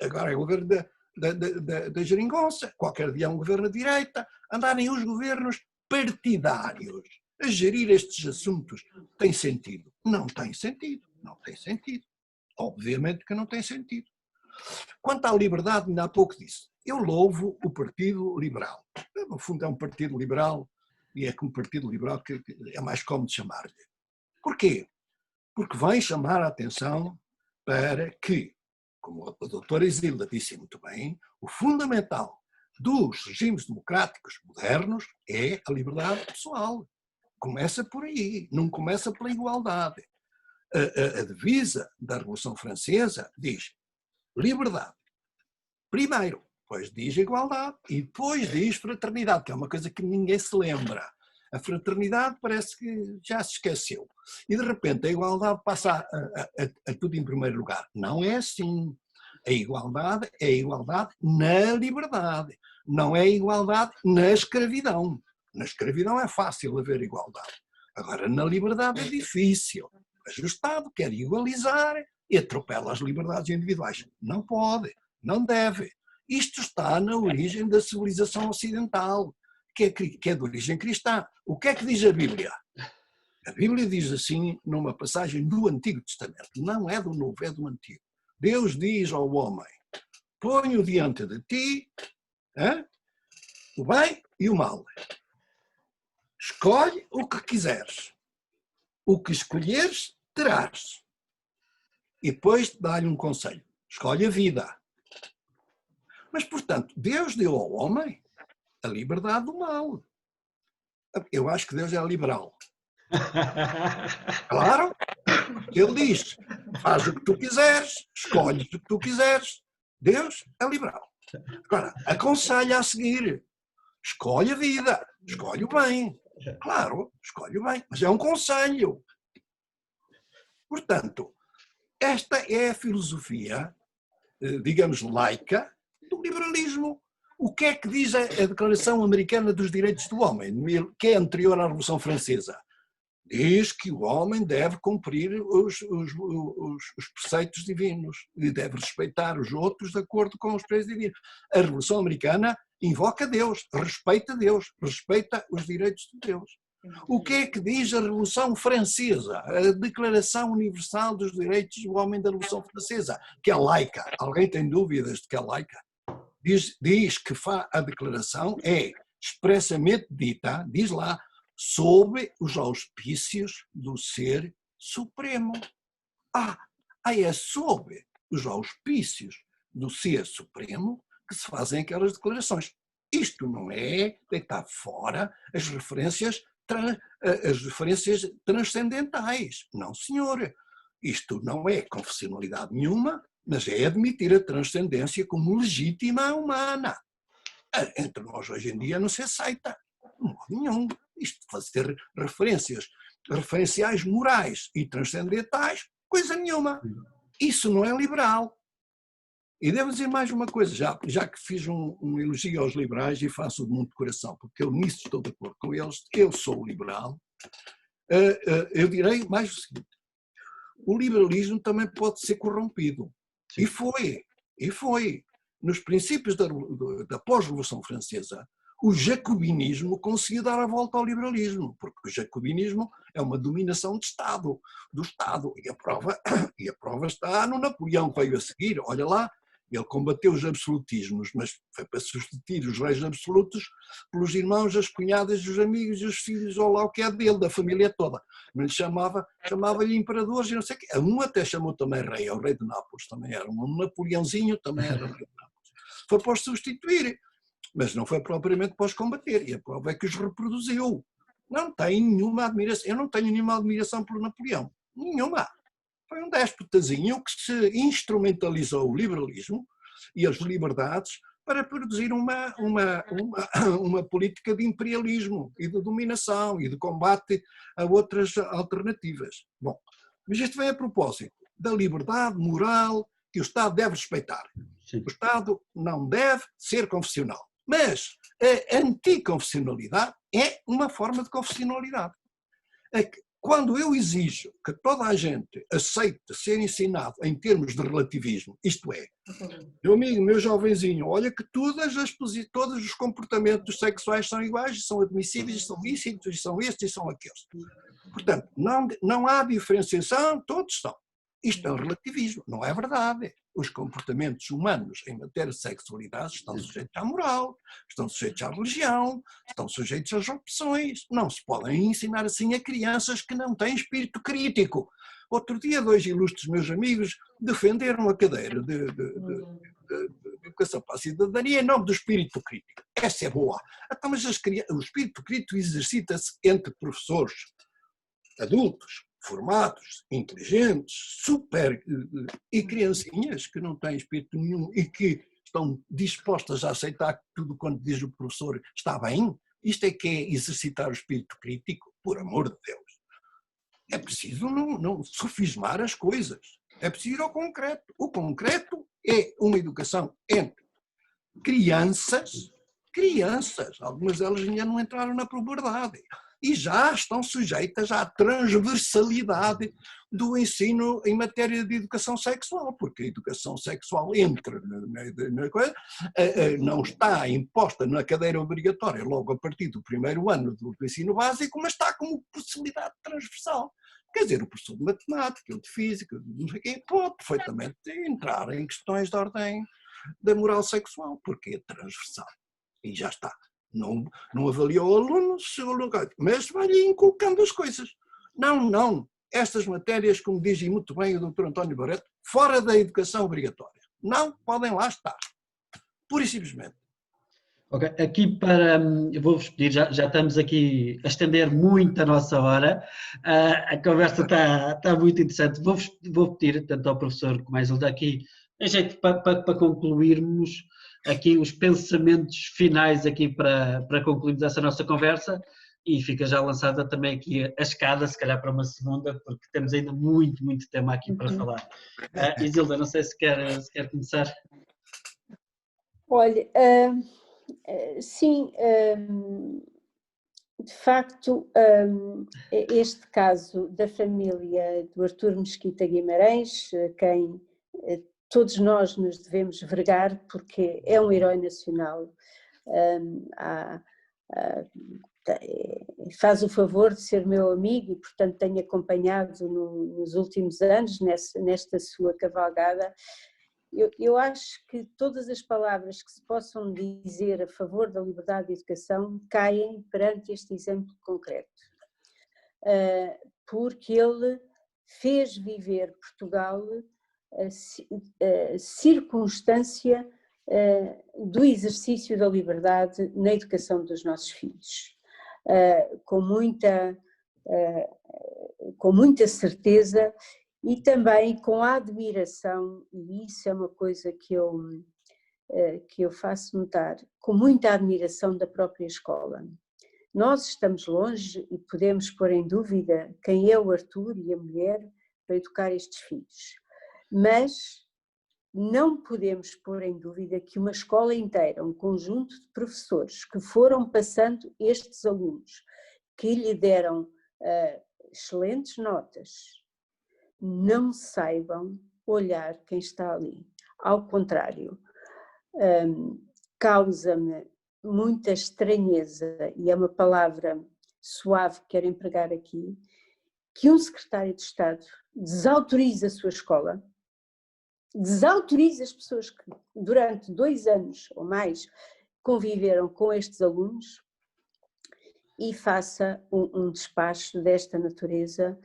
Speaker 3: agora é o governo da geringonça, qualquer dia é um governo de direita, andarem os governos partidários a gerir estes assuntos. Tem sentido? Não tem sentido, não tem sentido. Obviamente que não tem sentido. Quanto à liberdade, ainda há pouco disse, eu louvo o Partido Liberal. No fundo é um Partido Liberal e é como Partido Liberal que é mais cómodo chamar-lhe. Porquê? Porque vem chamar a atenção para que, como a doutora Isilda disse muito bem, o fundamental dos regimes democráticos modernos é a liberdade pessoal. Começa por aí, não começa pela igualdade. A divisa da Revolução Francesa diz liberdade. Primeiro, depois diz igualdade e depois diz fraternidade, que é uma coisa que ninguém se lembra. A fraternidade parece que já se esqueceu. E de repente a igualdade passa a tudo em primeiro lugar. Não é assim. A igualdade é a igualdade na liberdade. Não é a igualdade na escravidão. Na escravidão é fácil haver igualdade. Agora, na liberdade é difícil. Mas o Estado quer igualizar e atropela as liberdades individuais. Não pode, não deve. Isto está na origem da civilização ocidental, que é de origem cristã. O que é que diz a Bíblia? A Bíblia diz assim, numa passagem do Antigo Testamento, não é do Novo, é do Antigo. Deus diz ao homem, ponho diante de ti o bem e o mal. Escolhe o que quiseres. O que escolheres, terás. E depois dá-lhe um conselho. Escolhe a vida. Mas, portanto, Deus deu ao homem a liberdade do mal. Eu acho que Deus é liberal. Claro. Ele diz, faz o que tu quiseres, escolhe o que tu quiseres. Deus é liberal. Agora, aconselha a seguir. Escolhe a vida, escolhe o bem. Claro, escolhe o bem, mas é um conselho. Portanto, esta é a filosofia, digamos, laica do liberalismo. O que é que diz a Declaração Americana dos Direitos do Homem, que é anterior à Revolução Francesa? Diz que o homem deve cumprir os preceitos divinos e deve respeitar os outros de acordo com os preceitos divinos. A Revolução Americana invoca Deus, respeita os direitos de Deus. O que é que diz a Revolução Francesa, a Declaração Universal dos Direitos do Homem da Revolução Francesa, que é laica? Alguém tem dúvidas de que é laica? Diz que a declaração é expressamente dita, diz lá, sob os auspícios do Ser Supremo. É sob os auspícios do ser supremo que se fazem aquelas declarações. Isto não é deitar fora as referências transcendentais. Não, senhor. Isto não é confessionalidade nenhuma, mas é admitir a transcendência como legítima humana. Entre nós hoje em dia não se aceita. De modo nenhum. Isto de fazer referenciais morais e transcendentais, coisa nenhuma. Isso não é liberal. E devo dizer mais uma coisa, já que fiz um elogio aos liberais e faço de muito coração, porque eu nisso estou de acordo com eles, eu sou liberal, eu direi mais o seguinte: o liberalismo também pode ser corrompido. Sim. E foi. Nos princípios da pós-Revolução Francesa, o jacobinismo conseguiu dar a volta ao liberalismo, porque o jacobinismo é uma dominação do Estado, e a prova está no Napoleão que veio a seguir. Olha lá, ele combateu os absolutismos, mas foi para substituir os reis absolutos pelos irmãos, as cunhadas, os amigos e os filhos, ou lá o que é dele, da família toda. Mas chamava-lhe imperadores e não sei o quê. Um até chamou também rei, o rei de Nápoles também era, um Napoleãozinho também era rei de Nápoles. Foi para os substituir, mas não foi propriamente para os combater, e a prova é que os reproduziu. Não tem nenhuma admiração, eu não tenho nenhuma admiração por Napoleão, nenhuma. Foi um déspotazinho que se instrumentalizou o liberalismo e as liberdades para produzir uma política de imperialismo e de dominação e de combate a outras alternativas. Bom, mas isto vem a propósito da liberdade moral que o Estado deve respeitar. Sim. O Estado não deve ser confessional, mas a anticonfessionalidade é uma forma de confessionalidade. Quando eu exijo que toda a gente aceite ser ensinado em termos de relativismo, isto é, meu amigo, meu jovenzinho, olha que todos os comportamentos sexuais são iguais, são admissíveis, são lícitos, são estes e são aqueles. Portanto, não há diferenciação, todos são. Isto é um relativismo, não é verdade. Os comportamentos humanos em matéria de sexualidade estão sujeitos à moral, estão sujeitos à religião, estão sujeitos às opções. Não se podem ensinar assim a crianças que não têm espírito crítico. Outro dia, 2 ilustres meus amigos defenderam a cadeira de educação para a cidadania em nome do espírito crítico. Essa é boa. Então, mas o espírito crítico exercita-se entre professores adultos, formados, inteligentes, super, e criancinhas que não têm espírito nenhum e que estão dispostas a aceitar que tudo quanto diz o professor está bem. Isto é que é exercitar o espírito crítico, por amor de Deus. É preciso não sofismar as coisas, é preciso ir ao concreto. O concreto é uma educação entre crianças, algumas delas ainda não entraram na puberdade, e já estão sujeitas à transversalidade do ensino em matéria de educação sexual, porque a educação sexual entra na coisa, não está imposta na cadeira obrigatória logo a partir do primeiro ano do ensino básico, mas está como possibilidade transversal. Quer dizer, o professor de matemática, o de física, não sei o quê, pode perfeitamente entrar em questões de ordem da moral sexual, porque é transversal. E já está. Não avalia o aluno, mas vai-lhe inculcando as coisas. Não. Estas matérias, como diz muito bem o Dr. António Barreto, fora da educação obrigatória. Não podem lá estar. Pura e simplesmente.
Speaker 1: Ok, aqui eu vou-vos pedir, já estamos aqui a estender muito a nossa hora, a conversa está muito interessante. Vou pedir tanto ao professor como à Isilda aqui, em jeito para concluirmos aqui os pensamentos finais aqui para concluirmos essa nossa conversa, e fica já lançada também aqui a escada, se calhar para uma segunda, porque temos ainda muito tema aqui para falar. Isilda, não sei se quer começar.
Speaker 2: Olha, sim, de facto, este caso da família do Artur Mesquita Guimarães, quem todos nós nos devemos vergar, porque é um herói nacional, faz o favor de ser meu amigo e, portanto, tenho acompanhado nos últimos anos nesta sua cavalgada. Eu acho que todas as palavras que se possam dizer a favor da liberdade de educação caem perante este exemplo concreto, porque ele fez viver Portugal a circunstância do exercício da liberdade na educação dos nossos filhos. Com muita certeza e também com a admiração, e isso é uma coisa que eu faço notar, com muita admiração da própria escola. Nós estamos longe e podemos pôr em dúvida quem é o Arthur e a mulher para educar estes filhos, mas não podemos pôr em dúvida que uma escola inteira, um conjunto de professores que foram passando estes alunos, que lhe deram excelentes notas, não saibam olhar quem está ali. Ao contrário, causa-me muita estranheza, e é uma palavra suave que quero empregar aqui, que um secretário de Estado desautoriza a sua escola, desautoriza as pessoas que durante 2 anos ou mais conviveram com estes alunos e faça um despacho desta natureza.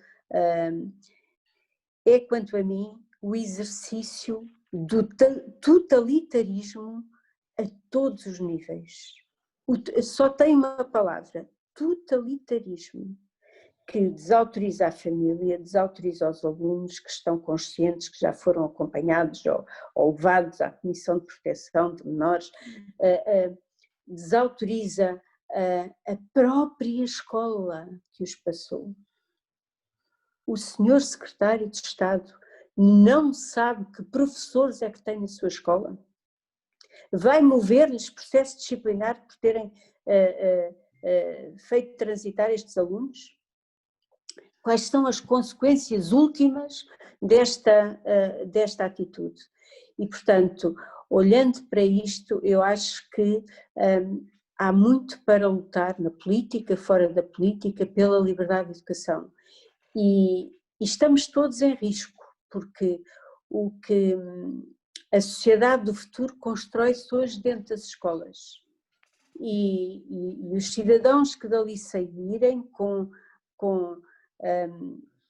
Speaker 2: É, quanto a mim, o exercício do totalitarismo a todos os níveis. Só tem uma palavra: totalitarismo, que desautoriza a família, desautoriza os alunos que estão conscientes, que já foram acompanhados ou levados à Comissão de Proteção de Menores, desautoriza a própria escola que os passou. O senhor secretário de Estado não sabe que professores é que tem na sua escola? Vai mover-lhes processo disciplinar por terem feito transitar estes alunos? Quais são as consequências últimas desta atitude? E, portanto, olhando para isto, eu acho que há muito para lutar na política, fora da política, pela liberdade de educação. E estamos todos em risco, porque o que a sociedade do futuro constrói-se hoje dentro das escolas. E os cidadãos que dali saírem com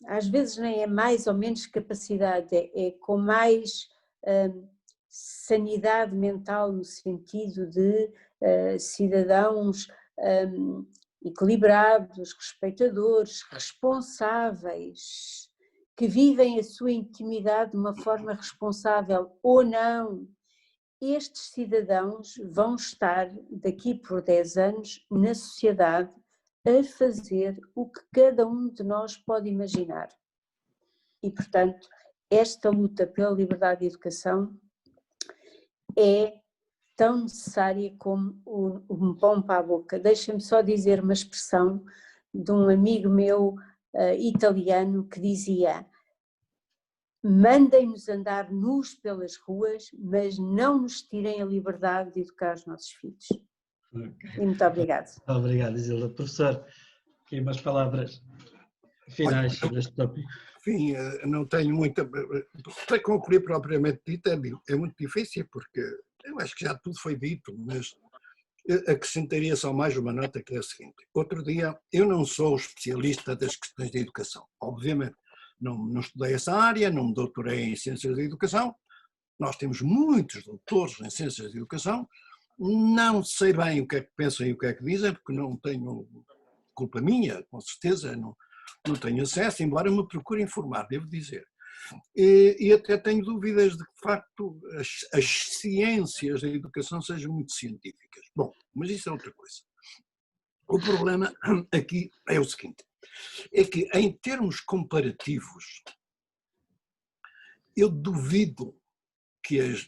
Speaker 2: às vezes nem é mais ou menos capacidade, é com mais sanidade mental, no sentido de cidadãos equilibrados, respeitadores, responsáveis, que vivem a sua intimidade de uma forma responsável ou não. Estes cidadãos vão estar daqui por 10 anos na sociedade a fazer o que cada um de nós pode imaginar. E, portanto, esta luta pela liberdade de educação é tão necessária como um pão para a boca. Deixem-me só dizer uma expressão de um amigo meu italiano que dizia: mandem-nos andar nus pelas ruas, mas não nos tirem a liberdade de educar os nossos filhos. Okay. E muito obrigada.
Speaker 1: Obrigado, Isilda. Professor, aqui umas palavras finais sobre este tópico.
Speaker 3: Enfim, não tenho muita... Para concluir propriamente dito, é muito difícil, porque eu acho que já tudo foi dito, mas acrescentaria só mais uma nota, que é a seguinte. Outro dia, eu não sou especialista das questões de educação, obviamente. Não estudei essa área, não me doutorei em Ciências da Educação. Nós temos muitos doutores em Ciências da Educação. Não sei bem o que é que pensam e o que é que dizem, porque não tenho culpa minha, com certeza, não tenho acesso, embora me procure informar, devo dizer. E até tenho dúvidas de que, de facto, as ciências da educação sejam muito científicas. Bom, mas isso é outra coisa. O problema aqui é o seguinte, é que em termos comparativos, eu duvido que as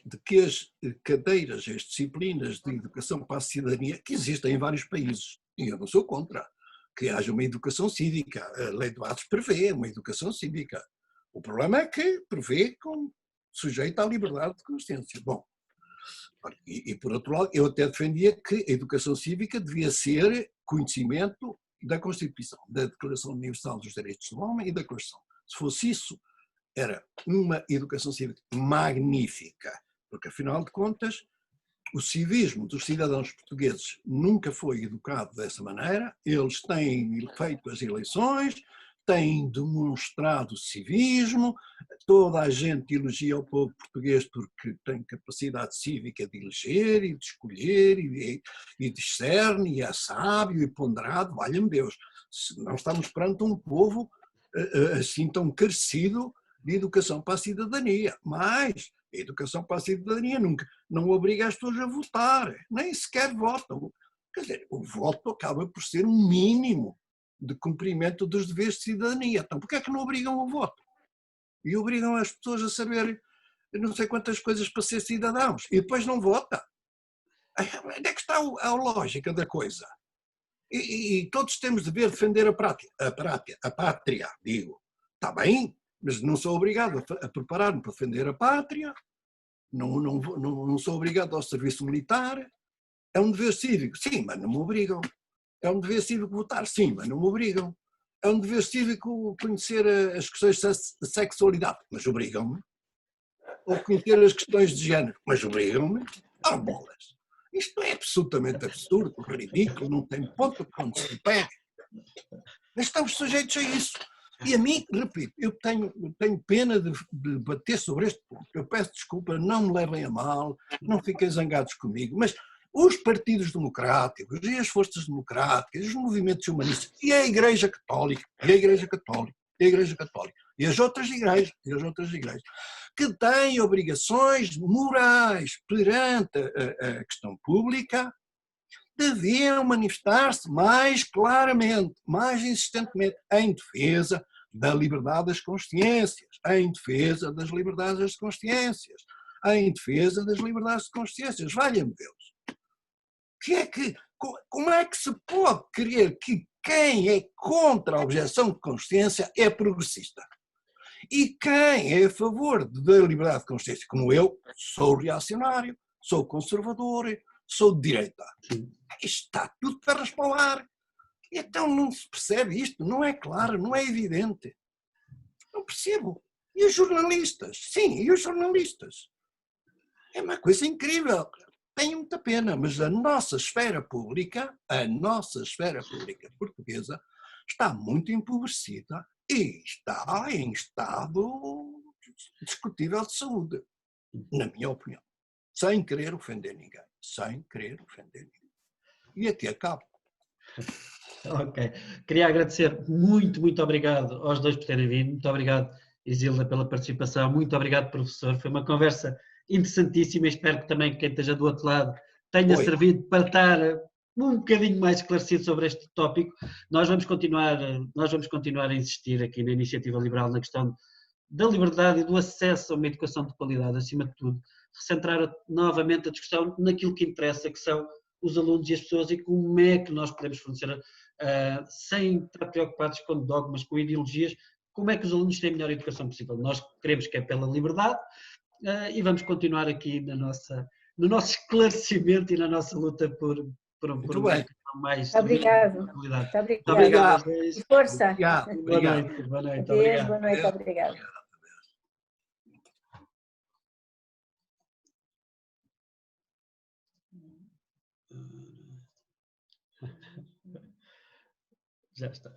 Speaker 3: cadeiras, as disciplinas de educação para a cidadania, que existem em vários países, e eu não sou contra, que haja uma educação cívica. A Lei de Bases prevê uma educação cívica. O problema é que prevê com sujeito à liberdade de consciência. Bom, e por outro lado, eu até defendia que a educação cívica devia ser conhecimento da Constituição, da Declaração Universal dos Direitos do Homem e da Constituição. Se fosse isso, era uma educação cívica magnífica, porque afinal de contas, o civismo dos cidadãos portugueses nunca foi educado dessa maneira, eles têm feito as eleições, têm demonstrado civismo, toda a gente elogia o povo português porque tem capacidade cívica de eleger e de escolher e discerne e é sábio e ponderado, valha-me Deus. Não estamos perante um povo assim tão carecido de educação para a cidadania, mas a educação para a cidadania nunca não obriga as pessoas a votar, nem sequer votam. Quer dizer, o voto acaba por ser um mínimo de cumprimento dos deveres de cidadania. Então, porquê é que não obrigam o voto? E obrigam as pessoas a saber não sei quantas coisas para ser cidadãos e depois não vota. Onde é que está a lógica da coisa? E todos temos de ver defender a pátria, digo. Está bem, mas não sou obrigado a preparar-me para defender a pátria, não sou obrigado ao serviço militar. É um dever cívico, sim, mas não me obrigam. É um dever cívico votar, sim, mas não me obrigam. É um dever cívico conhecer as questões de sexualidade, mas obrigam-me. Ou conhecer as questões de género, mas obrigam-me. Ah, bolas. Isto é absolutamente absurdo, ridículo, não tem ponto para onde se pega. Mas estamos sujeitos a isso. E a mim, repito, eu tenho pena de bater sobre este ponto. Eu peço desculpa, não me levem a mal, não fiquem zangados comigo, mas os partidos democráticos e as forças democráticas, os movimentos humanistas e a Igreja Católica, e as outras igrejas, que têm obrigações morais perante a questão pública, deviam manifestar-se mais claramente, mais insistentemente, em defesa da liberdade das consciências, em defesa das liberdades das consciências, em defesa das liberdades de consciências. Valha-me Deus. Como é que se pode crer que quem é contra a objeção de consciência é progressista? E quem é a favor da liberdade de consciência, como eu, sou reacionário, sou conservador, sou de direita. Isto está tudo para respaldar. Então não se percebe isto, não é claro, não é evidente. Não percebo. E os jornalistas? Sim, e os jornalistas? É uma coisa incrível. Tenho muita pena, mas a nossa esfera pública portuguesa, está muito empobrecida e está em estado discutível de saúde, na minha opinião. Sem querer ofender ninguém. E aqui acabo.
Speaker 1: Ok. Queria agradecer muito obrigado aos dois por terem vindo. Muito obrigado, Isilda, pela participação. Muito obrigado, professor. Foi uma conversa interessantíssima. Espero que também quem esteja do outro lado tenha servido para estar um bocadinho mais esclarecido sobre este tópico. Nós vamos continuar a insistir aqui na Iniciativa Liberal na questão da liberdade e do acesso a uma educação de qualidade, acima de tudo. Recentrar novamente a discussão naquilo que interessa, que são os alunos e as pessoas, e como é que nós podemos fornecer, sem estar preocupados com dogmas, com ideologias, como é que os alunos têm a melhor educação possível. Nós queremos que é pela liberdade, e vamos continuar aqui no nosso esclarecimento e na nossa luta por uma educação mais de qualidade.
Speaker 2: Muito
Speaker 1: obrigado.
Speaker 2: E força.
Speaker 1: Boa noite.
Speaker 2: Adeus,
Speaker 1: Obrigado.
Speaker 2: boa noite, obrigado.
Speaker 1: Já está.